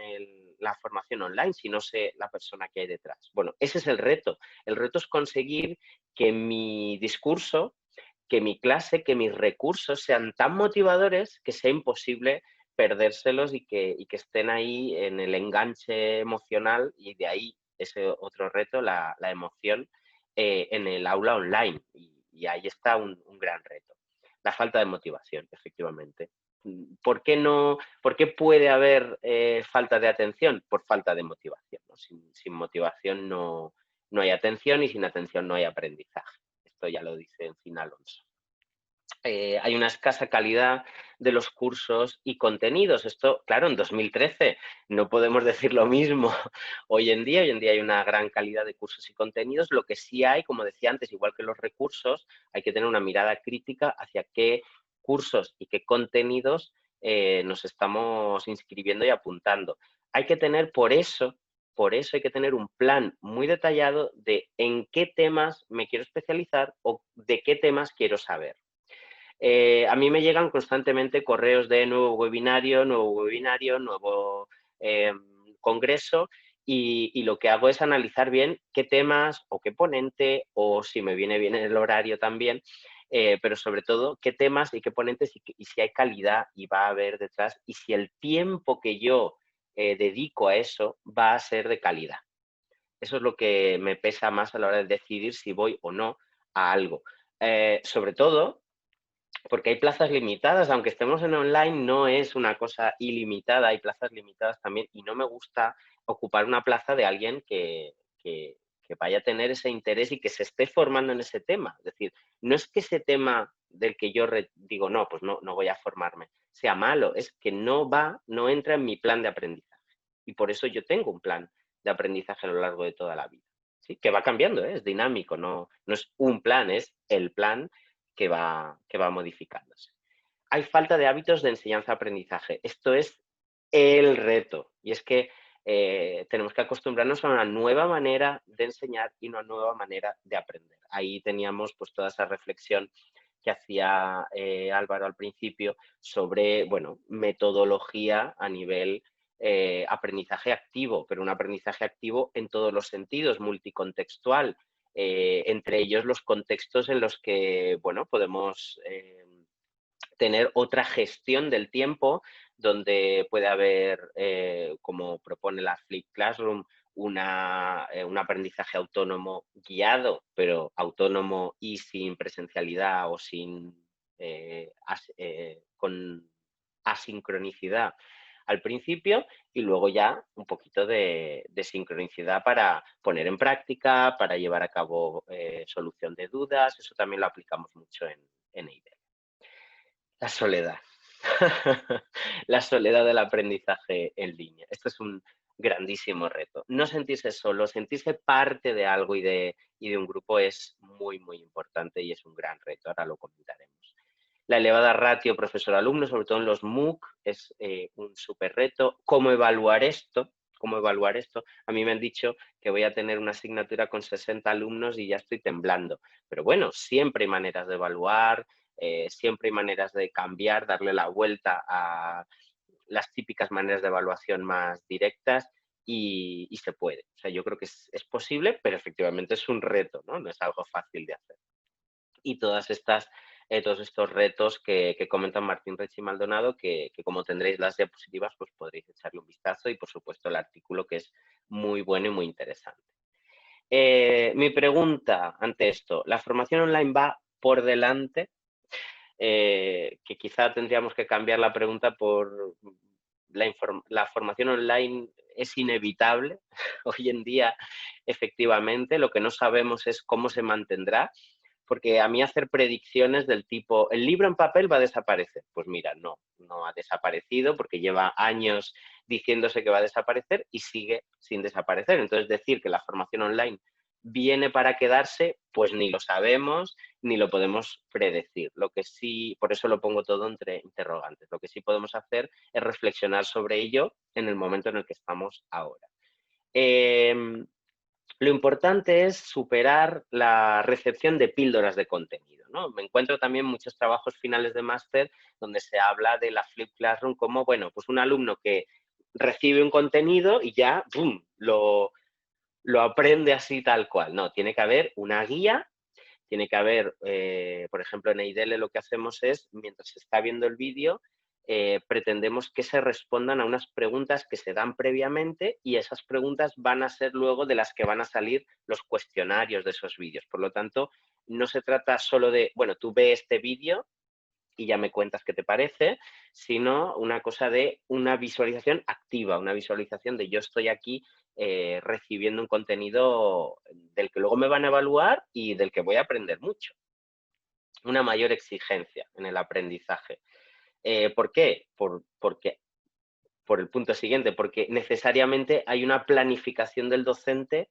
la formación online si no sé la persona que hay detrás? Bueno, ese es el reto. El reto es conseguir que mi discurso, que mi clase, que mis recursos sean tan motivadores que sea imposible perdérselos y que estén ahí en el enganche emocional, y de ahí ese otro reto, la emoción en el aula online. Y ahí está un gran reto. La falta de motivación, efectivamente. ¿Por qué no? ¿Por qué puede haber falta de atención? Por falta de motivación, ¿no? Sin motivación no hay atención, y sin atención no hay aprendizaje. Esto ya lo dice en fin Alonso. Hay una escasa calidad de los cursos y contenidos. Esto, claro, en 2013 no podemos decir lo mismo hoy en día. Hoy en día hay una gran calidad de cursos y contenidos. Lo que sí hay, como decía antes, igual que los recursos, hay que tener una mirada crítica hacia qué cursos y qué contenidos nos estamos inscribiendo y apuntando. Hay que tener, por eso hay que tener un plan muy detallado de en qué temas me quiero especializar o de qué temas quiero saber. A mí me llegan constantemente correos de nuevo webinario, nuevo congreso, y lo que hago es analizar bien qué temas o qué ponente, o si me viene bien el horario también, pero sobre todo qué temas y qué ponentes, y si hay calidad y va a haber detrás, y si el tiempo que yo dedico a eso va a ser de calidad. Eso es lo que me pesa más a la hora de decidir si voy o no a algo. Sobre todo porque hay plazas limitadas, aunque estemos en online, no es una cosa ilimitada, hay plazas limitadas también, y no me gusta ocupar una plaza de alguien que vaya a tener ese interés y que se esté formando en ese tema. Es decir, no es que ese tema del que yo digo, no, pues no voy a formarme, sea malo, es que no entra en mi plan de aprendizaje. Y por eso yo tengo un plan de aprendizaje a lo largo de toda la vida. ¿Sí? Que va cambiando, es dinámico, no es un plan, es el plan que va modificándose. Hay falta de hábitos de enseñanza-aprendizaje. Esto es el reto. Y es que tenemos que acostumbrarnos a una nueva manera de enseñar y una nueva manera de aprender. Ahí teníamos pues toda esa reflexión que hacía Álvaro al principio sobre, bueno, metodología a nivel aprendizaje activo, pero un aprendizaje activo en todos los sentidos, multicontextual, entre ellos los contextos en los que, bueno, podemos tener otra gestión del tiempo, donde puede haber, como propone la Flip Classroom, un aprendizaje autónomo guiado, pero autónomo y sin presencialidad o con asincronicidad al principio, y luego ya un poquito de sincronicidad para poner en práctica, para llevar a cabo solución de dudas. Eso también lo aplicamos mucho en EIDEL. La soledad. La soledad del aprendizaje en línea. Esto es un grandísimo reto. No sentirse solo, sentirse parte de algo y de un grupo es muy, muy importante, y es un gran reto. Ahora lo comentaremos. La elevada ratio profesor-alumno, sobre todo en los MOOC, es un súper reto. ¿Cómo evaluar esto? ¿Cómo evaluar esto? A mí me han dicho que voy a tener una asignatura con 60 alumnos y ya estoy temblando. Pero bueno, siempre hay maneras de evaluar, siempre hay maneras de cambiar, darle la vuelta a las típicas maneras de evaluación más directas, y se puede. O sea, yo creo que es posible, pero efectivamente es un reto, ¿no? No es algo fácil de hacer. Y todos estos retos que comentan Martín Rechi y Maldonado, que como tendréis las diapositivas, pues podréis echarle un vistazo, y por supuesto el artículo, que es muy bueno y muy interesante. Mi pregunta ante esto: ¿la formación online va por delante? Que quizá tendríamos que cambiar la pregunta por la formación online es inevitable hoy en día, efectivamente. Lo que no sabemos es cómo se mantendrá, porque a mí hacer predicciones del tipo, ¿el libro en papel va a desaparecer? Pues mira, no ha desaparecido, porque lleva años diciéndose que va a desaparecer y sigue sin desaparecer. Entonces, decir que la formación online viene para quedarse, pues ni lo sabemos ni lo podemos predecir. Lo que sí, por eso lo pongo todo entre interrogantes. Lo que sí podemos hacer es reflexionar sobre ello en el momento en el que estamos ahora. Lo importante es superar la recepción de píldoras de contenido, ¿no? Me encuentro también muchos trabajos finales de máster donde se habla de la Flipped Classroom como, bueno, pues un alumno que recibe un contenido y ya, ¡pum!, lo aprende así tal cual. No, tiene que haber una guía, tiene que haber, por ejemplo, en EIDL lo que hacemos es, mientras se está viendo el vídeo, pretendemos que se respondan a unas preguntas que se dan previamente y esas preguntas van a ser luego de las que van a salir los cuestionarios de esos vídeos. Por lo tanto, no se trata solo de, bueno, tú ve este vídeo y ya me cuentas qué te parece, sino una cosa de una visualización activa, una visualización de yo estoy aquí recibiendo un contenido del que luego me van a evaluar y del que voy a aprender mucho. Una mayor exigencia en el aprendizaje. ¿Por qué? Porque, por el punto siguiente, porque necesariamente hay una planificación del docente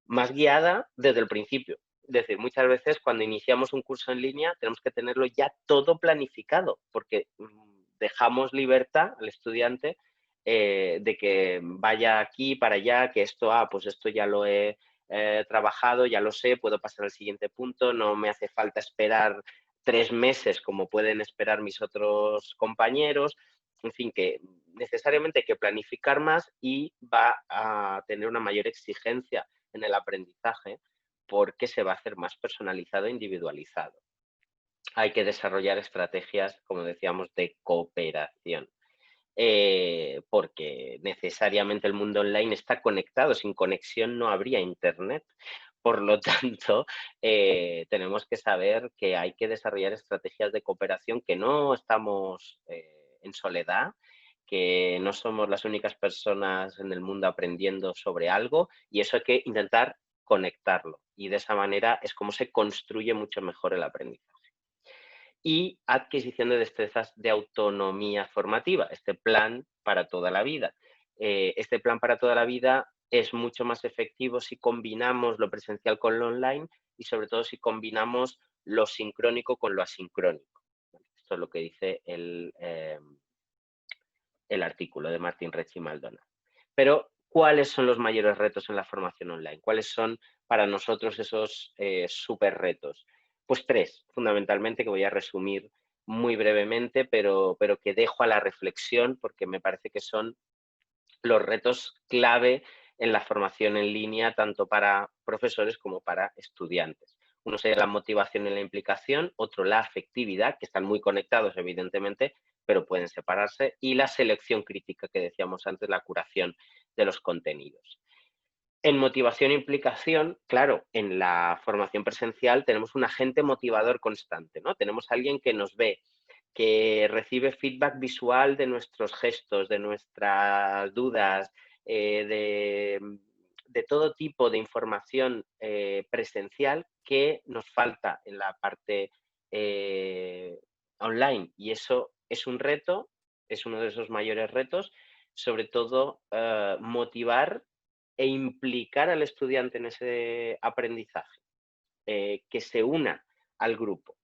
más guiada desde el principio. Es decir, muchas veces cuando iniciamos un curso en línea tenemos que tenerlo ya todo planificado, porque dejamos libertad al estudiante de que vaya aquí para allá, que esto, pues esto ya lo he trabajado, ya lo sé, puedo pasar al siguiente punto, no me hace falta esperar 3 meses como pueden esperar mis otros compañeros. En fin, que necesariamente hay que planificar más y va a tener una mayor exigencia en el aprendizaje porque se va a hacer más personalizado e individualizado. Hay que desarrollar estrategias, como decíamos, de cooperación, porque necesariamente el mundo online está conectado. Sin conexión no habría internet. Por lo tanto, tenemos que saber que hay que desarrollar estrategias de cooperación, que no estamos en soledad, que no somos las únicas personas en el mundo aprendiendo sobre algo y eso hay que intentar conectarlo. Y de esa manera es como se construye mucho mejor el aprendizaje. Y adquisición de destrezas de autonomía formativa, este plan para toda la vida. Este plan para toda la vida es mucho más efectivo si combinamos lo presencial con lo online y sobre todo si combinamos lo sincrónico con lo asincrónico. Esto es lo que dice el artículo de Martin Rechi Maldonado. Pero, ¿cuáles son los mayores retos en la formación online? ¿Cuáles son para nosotros esos súper retos? Pues 3, fundamentalmente, que voy a resumir muy brevemente, pero que dejo a la reflexión porque me parece que son los retos clave en la formación en línea, tanto para profesores como para estudiantes. Uno sería la motivación y la implicación, otro la afectividad, que están muy conectados, evidentemente, pero pueden separarse, y la selección crítica, que decíamos antes, la curación de los contenidos. En motivación e implicación, claro, en la formación presencial tenemos un agente motivador constante, ¿no? Tenemos a alguien que nos ve, que recibe feedback visual de nuestros gestos, de nuestras dudas, de todo tipo de información presencial que nos falta en la parte online. Y eso es un reto, es uno de esos mayores retos, sobre todo motivar e implicar al estudiante en ese aprendizaje, que se una al grupo,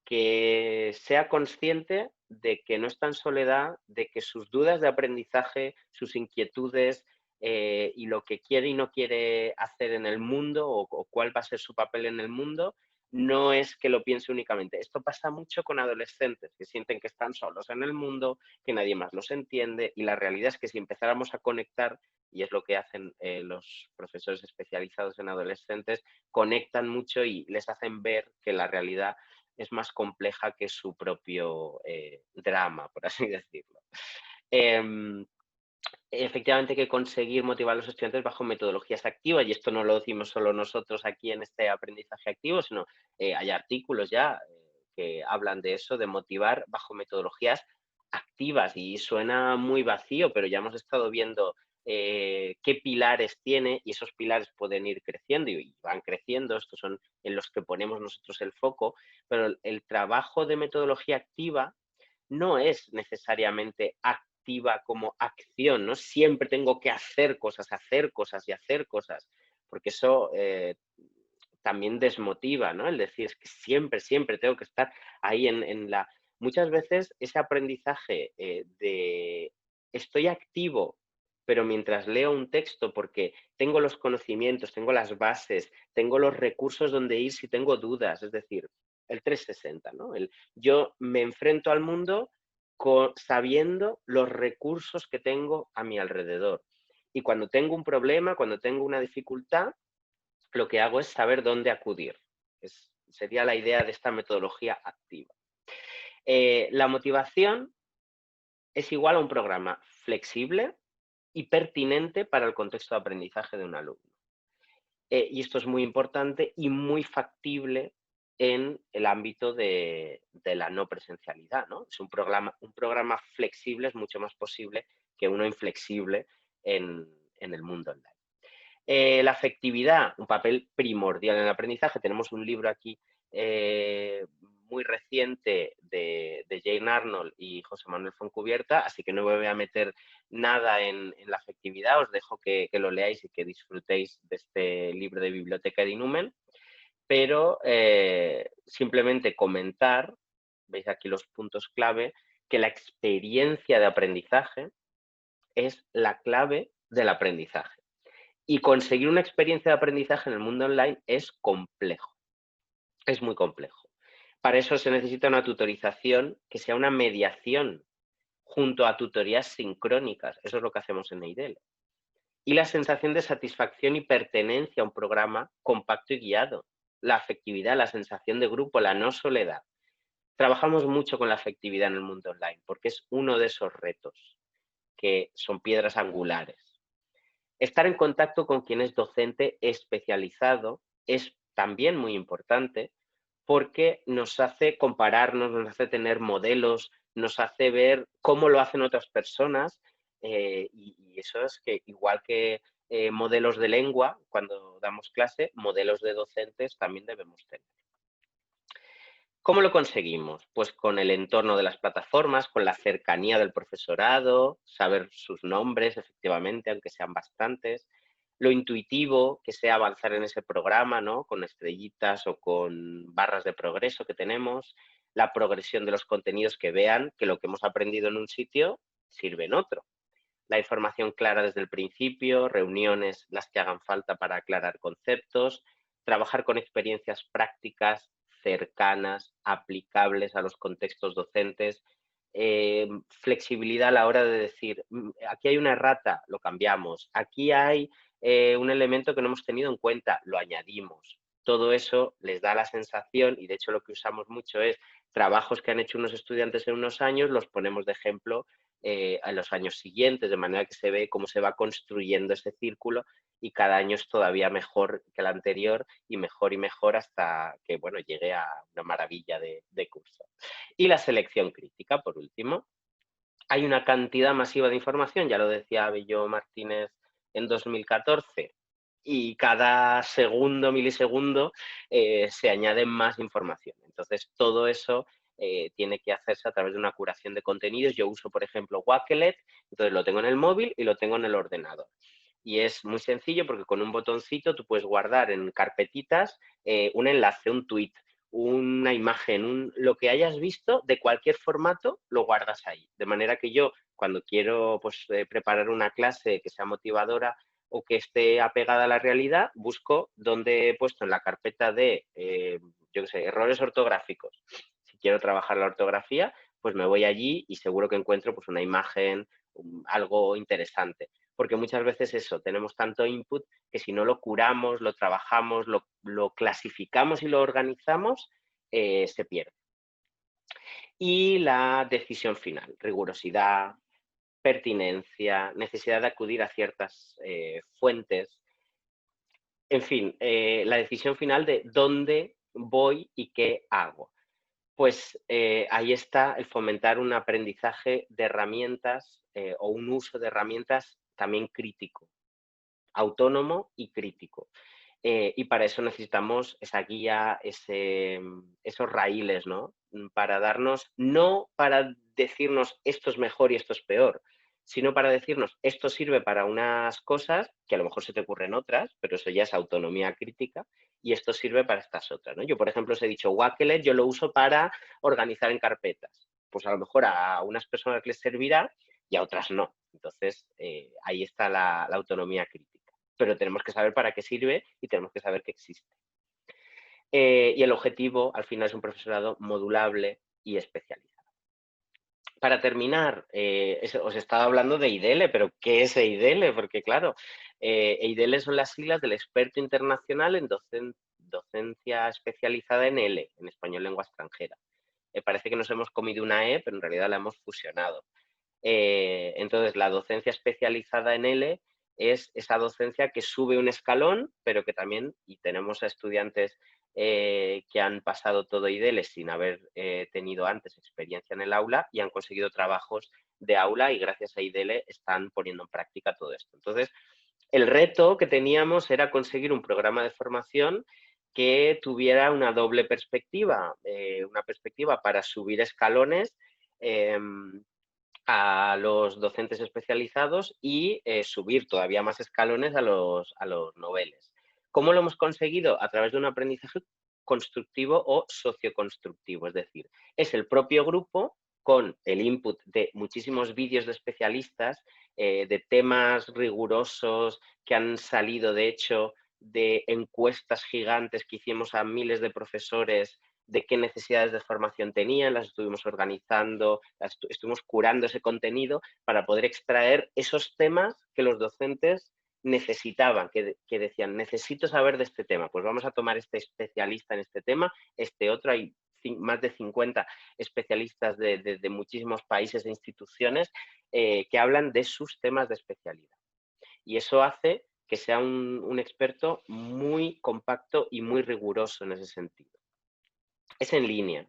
que sea consciente de que no está en soledad, de que sus dudas de aprendizaje, sus inquietudes y lo que quiere y no quiere hacer en el mundo o cuál va a ser su papel en el mundo, no es que lo piense únicamente. Esto pasa mucho con adolescentes que sienten que están solos en el mundo, que nadie más los entiende y la realidad es que si empezáramos a conectar, y es lo que hacen los profesores especializados en adolescentes, conectan mucho y les hacen ver que la realidad es más compleja que su propio drama, por así decirlo. Efectivamente hay que conseguir motivar a los estudiantes bajo metodologías activas y esto no lo decimos solo nosotros aquí en este aprendizaje activo, sino hay artículos ya que hablan de eso, de motivar bajo metodologías activas y suena muy vacío, pero ya hemos estado viendo qué pilares tiene y esos pilares pueden ir creciendo y van creciendo, estos son en los que ponemos nosotros el foco, pero el trabajo de metodología activa no es necesariamente activa como acción, ¿no? Siempre tengo que hacer cosas y hacer cosas, porque eso también desmotiva, ¿no? El decir, es que siempre tengo que estar ahí en la... Muchas veces ese aprendizaje de estoy activo, pero mientras leo un texto, porque tengo los conocimientos, tengo las bases, tengo los recursos donde ir si tengo dudas, es decir, el 360, ¿no? Yo me enfrento al mundo sabiendo los recursos que tengo a mi alrededor. Y cuando tengo un problema, cuando tengo una dificultad, lo que hago es saber dónde acudir. Sería la idea de esta metodología activa. La motivación es igual a un programa flexible y pertinente para el contexto de aprendizaje de un alumno. Y esto es muy importante y muy factible en el ámbito de la no presencialidad, ¿no? Es un programa flexible es mucho más posible que uno inflexible en el mundo online. La afectividad, un papel primordial en el aprendizaje. Tenemos un libro aquí muy reciente de Jane Arnold y José Manuel Fontcubierta, así que no me voy a meter nada en la afectividad, os dejo que lo leáis y que disfrutéis de este libro de Biblioteca de Numen, pero simplemente comentar, veis aquí los puntos clave, que la experiencia de aprendizaje es la clave del aprendizaje. Y conseguir una experiencia de aprendizaje en el mundo online es complejo, es muy complejo. Para eso se necesita una tutorización que sea una mediación junto a tutorías sincrónicas. Eso es lo que hacemos en EIDEL. Y la sensación de satisfacción y pertenencia a un programa compacto y guiado. La afectividad, la sensación de grupo, la no soledad. Trabajamos mucho con la afectividad en el mundo online porque es uno de esos retos que son piedras angulares. Estar en contacto con quien es docente especializado es también muy importante porque nos hace compararnos, nos hace tener modelos, nos hace ver cómo lo hacen otras personas y eso es que igual que modelos de lengua, cuando damos clase, modelos de docentes también debemos tener. ¿Cómo lo conseguimos? Pues con el entorno de las plataformas, con la cercanía del profesorado, saber sus nombres, efectivamente, aunque sean bastantes, lo intuitivo que sea avanzar en ese programa, ¿no? Con estrellitas o con barras de progreso que tenemos, la progresión de los contenidos que vean que lo que hemos aprendido en un sitio sirve en otro. La información clara desde el principio, reuniones las que hagan falta para aclarar conceptos, trabajar con experiencias prácticas cercanas, aplicables a los contextos docentes, flexibilidad a la hora de decir, aquí hay una errata, lo cambiamos, aquí hay un elemento que no hemos tenido en cuenta, lo añadimos. Todo eso les da la sensación, y de hecho lo que usamos mucho es trabajos que han hecho unos estudiantes en unos años, los ponemos de ejemplo en los años siguientes, de manera que se ve cómo se va construyendo ese círculo y cada año es todavía mejor que el anterior y mejor hasta que, bueno, llegue a una maravilla de curso. Y la selección crítica, por último. Hay una cantidad masiva de información, ya lo decía Bello Martínez en 2014, y cada segundo, milisegundo, se añade más información. Entonces, todo eso tiene que hacerse a través de una curación de contenidos. Yo uso, por ejemplo, Wakelet, entonces lo tengo en el móvil y lo tengo en el ordenador. Y es muy sencillo porque con un botoncito tú puedes guardar en carpetitas un enlace, un tweet, una imagen, lo que hayas visto de cualquier formato, lo guardas ahí. De manera que yo, cuando quiero pues, preparar una clase que sea motivadora o que esté apegada a la realidad, busco dónde he puesto en la carpeta de, yo qué sé, errores ortográficos. Si quiero trabajar la ortografía, pues me voy allí y seguro que encuentro pues, una imagen, algo interesante. Porque muchas veces eso, tenemos tanto input que si no lo curamos, lo trabajamos, lo clasificamos y lo organizamos, se pierde. Y la decisión final, rigurosidad, pertinencia, necesidad de acudir a ciertas fuentes. En fin, la decisión final de dónde voy y qué hago. Pues ahí está el fomentar un aprendizaje de herramientas o un uso de herramientas también crítico, autónomo y crítico. Y para eso necesitamos esa guía, esos raíles, ¿no? Para darnos, no para decirnos esto es mejor y esto es peor, sino para decirnos, esto sirve para unas cosas, que a lo mejor se te ocurren otras, pero eso ya es autonomía crítica, y esto sirve para estas otras, ¿no? Yo, por ejemplo, os he dicho, Wakelet yo lo uso para organizar en carpetas. Pues a lo mejor a unas personas les servirá y a otras no. Entonces, ahí está la autonomía crítica. Pero tenemos que saber para qué sirve y tenemos que saber que existe. Y el objetivo, al final, es un profesorado modulable y especializado. Para terminar, os estaba hablando de EIDL, pero ¿qué es EIDL? Porque claro, EIDL son las siglas del experto internacional en docencia especializada en L, en español lengua extranjera. Parece que nos hemos comido una E, pero en realidad la hemos fusionado. Entonces, la docencia especializada en L es esa docencia que sube un escalón, pero que también, y tenemos a estudiantes que han pasado todo IDL sin haber tenido antes experiencia en el aula y han conseguido trabajos de aula y gracias a IDL están poniendo en práctica todo esto. Entonces, el reto que teníamos era conseguir un programa de formación que tuviera una doble perspectiva, una perspectiva para subir escalones a los docentes especializados y subir todavía más escalones a los noveles. ¿Cómo lo hemos conseguido? A través de un aprendizaje constructivo o socioconstructivo, es decir, es el propio grupo con el input de muchísimos vídeos de especialistas, de temas rigurosos que han salido, de hecho, de encuestas gigantes que hicimos a miles de profesores de qué necesidades de formación tenían, las estuvimos organizando, estuvimos curando ese contenido para poder extraer esos temas que los docentes necesitaban, que decían, necesito saber de este tema, pues vamos a tomar este especialista en este tema, este otro, hay más de 50 especialistas de muchísimos países e instituciones que hablan de sus temas de especialidad. Y eso hace que sea un experto muy compacto y muy riguroso en ese sentido. Es en línea,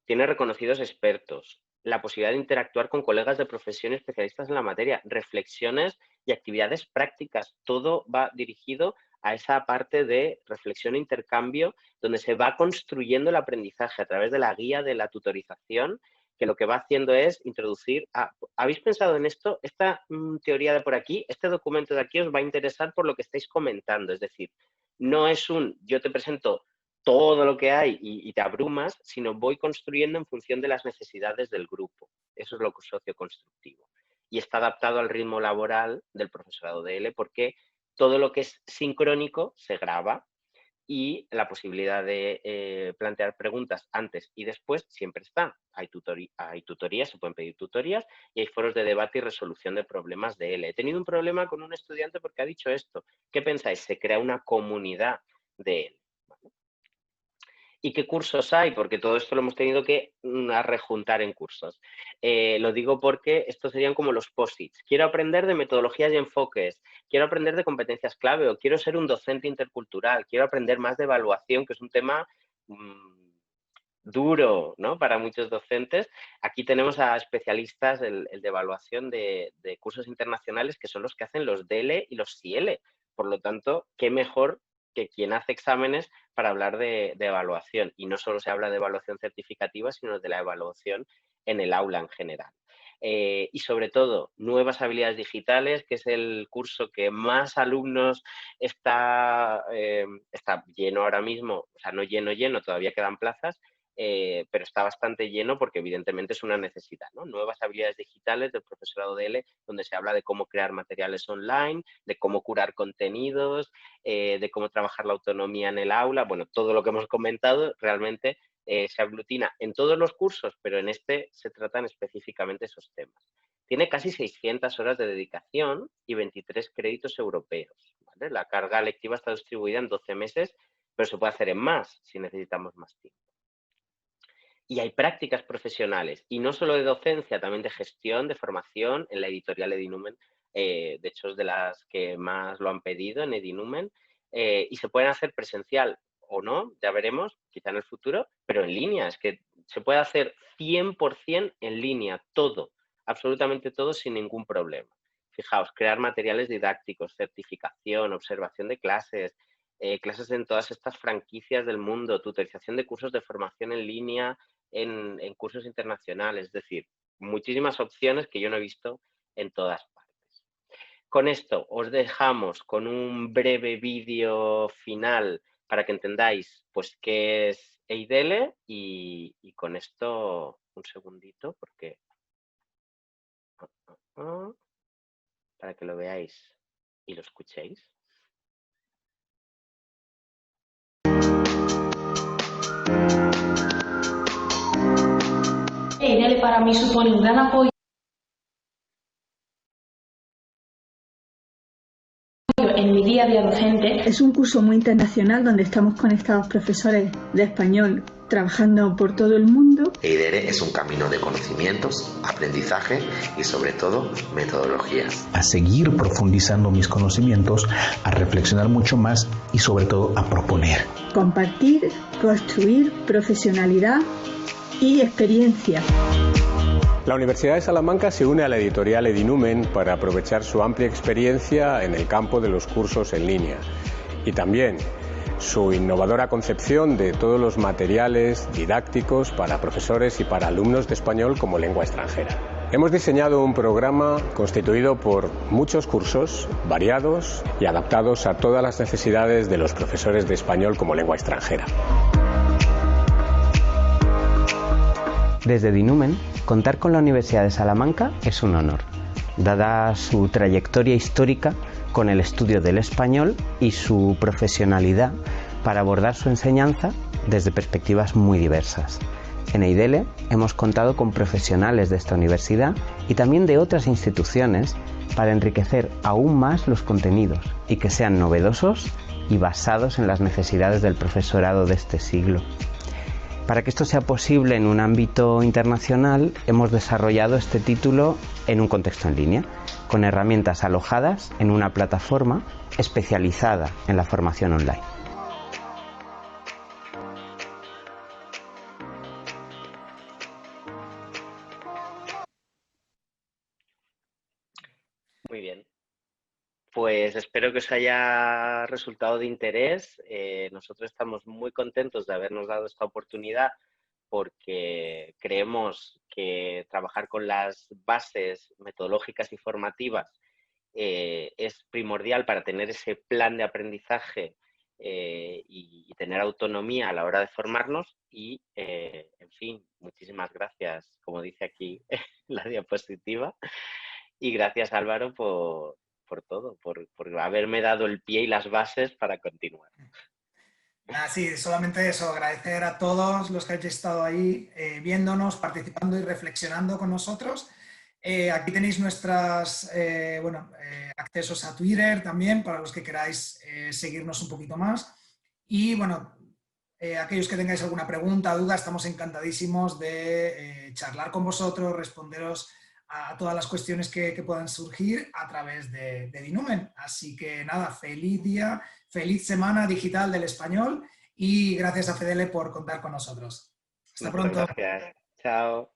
tiene reconocidos expertos, la posibilidad de interactuar con colegas de profesión especialistas en la materia, reflexiones y actividades prácticas. Todo va dirigido a esa parte de reflexión e intercambio donde se va construyendo el aprendizaje a través de la guía de la tutorización, que lo que va haciendo es introducir, ¿habéis pensado en esto? Esta teoría de por aquí, este documento de aquí os va a interesar por lo que estáis comentando. Es decir, no es yo te presento todo lo que hay y te abrumas, sino voy construyendo en función de las necesidades del grupo. Eso es lo socioconstructivo. Y está adaptado al ritmo laboral del profesorado de L porque todo lo que es sincrónico se graba y la posibilidad de plantear preguntas antes y después siempre está. Hay tutorías, se pueden pedir tutorías y hay foros de debate y resolución de problemas de L. He tenido un problema con un estudiante porque ha dicho esto. ¿Qué pensáis? Se crea una comunidad de L. ¿Y qué cursos hay? Porque todo esto lo hemos tenido que rejuntar en cursos. Lo digo porque estos serían como los POSITs. Quiero aprender de metodologías y enfoques, quiero aprender de competencias clave o quiero ser un docente intercultural, quiero aprender más de evaluación, que es un tema duro, ¿no?, para muchos docentes. Aquí tenemos a especialistas, el de evaluación de cursos internacionales, que son los que hacen los DL y los CL. Por lo tanto, qué mejor que quien hace exámenes para hablar de evaluación. Y no solo se habla de evaluación certificativa, sino de la evaluación en el aula en general. Y sobre todo, nuevas habilidades digitales, que es el curso que más alumnos está lleno ahora mismo, o sea, no lleno, todavía quedan plazas, pero está bastante lleno porque evidentemente es una necesidad, ¿no? Nuevas habilidades digitales del profesorado de L, donde se habla de cómo crear materiales online, de cómo curar contenidos, de cómo trabajar la autonomía en el aula. Bueno, todo lo que hemos comentado realmente se aglutina en todos los cursos, pero en este se tratan específicamente esos temas. Tiene casi 600 horas de dedicación y 23 créditos europeos, ¿vale? La carga lectiva está distribuida en 12 meses, pero se puede hacer en más si necesitamos más tiempo. Y hay prácticas profesionales, y no solo de docencia, también de gestión, de formación, en la editorial Edinumen, de hecho es de las que más lo han pedido en Edinumen, y se pueden hacer presencial o no, ya veremos, quizá en el futuro, pero en línea, es que se puede hacer 100% en línea, todo, absolutamente todo sin ningún problema. Fijaos, crear materiales didácticos, certificación, observación de clases, clases en todas estas franquicias del mundo, tutorización de cursos de formación en línea, en cursos internacionales, es decir, muchísimas opciones que yo no he visto en todas partes. Con esto os dejamos con un breve vídeo final para que entendáis pues qué es Eidele y con esto un segundito porque para que lo veáis y lo escuchéis. Eidele para mí supone un gran apoyo en mi día a día docente. Es un curso muy internacional donde estamos conectados profesores de español trabajando por todo el mundo. Eidele es un camino de conocimientos, aprendizaje y sobre todo metodologías. A seguir profundizando mis conocimientos, a reflexionar mucho más y sobre todo a proponer. Compartir, construir profesionalidad y experiencia. La Universidad de Salamanca se une a la editorial Edinumen para aprovechar su amplia experiencia en el campo de los cursos en línea y también su innovadora concepción de todos los materiales didácticos para profesores y para alumnos de español como lengua extranjera. Hemos diseñado un programa constituido por muchos cursos variados y adaptados a todas las necesidades de los profesores de español como lengua extranjera. Desde Edinumen, contar con la Universidad de Salamanca es un honor, dada su trayectoria histórica con el estudio del español y su profesionalidad para abordar su enseñanza desde perspectivas muy diversas. En Eidele hemos contado con profesionales de esta universidad y también de otras instituciones para enriquecer aún más los contenidos y que sean novedosos y basados en las necesidades del profesorado de este siglo. Para que esto sea posible en un ámbito internacional, hemos desarrollado este título en un contexto en línea, con herramientas alojadas en una plataforma especializada en la formación online. Muy bien. Pues espero que os haya resultado de interés. Nosotros estamos muy contentos de habernos dado esta oportunidad porque creemos que trabajar con las bases metodológicas y formativas es primordial para tener ese plan de aprendizaje y tener autonomía a la hora de formarnos y, en fin, muchísimas gracias, como dice aquí la diapositiva, y gracias Álvaro por todo, por haberme dado el pie y las bases para continuar. Sí, solamente eso, agradecer a todos los que hayáis estado ahí viéndonos, participando y reflexionando con nosotros. Aquí tenéis nuestros accesos a Twitter también, para los que queráis seguirnos un poquito más. Y bueno, aquellos que tengáis alguna pregunta, duda, estamos encantadísimos de charlar con vosotros, responderos a todas las cuestiones que puedan surgir a través de Edinumen. Así que nada, feliz día, feliz semana digital del español y gracias a Fedele por contar con nosotros. Hasta pronto. Gracias. Chao.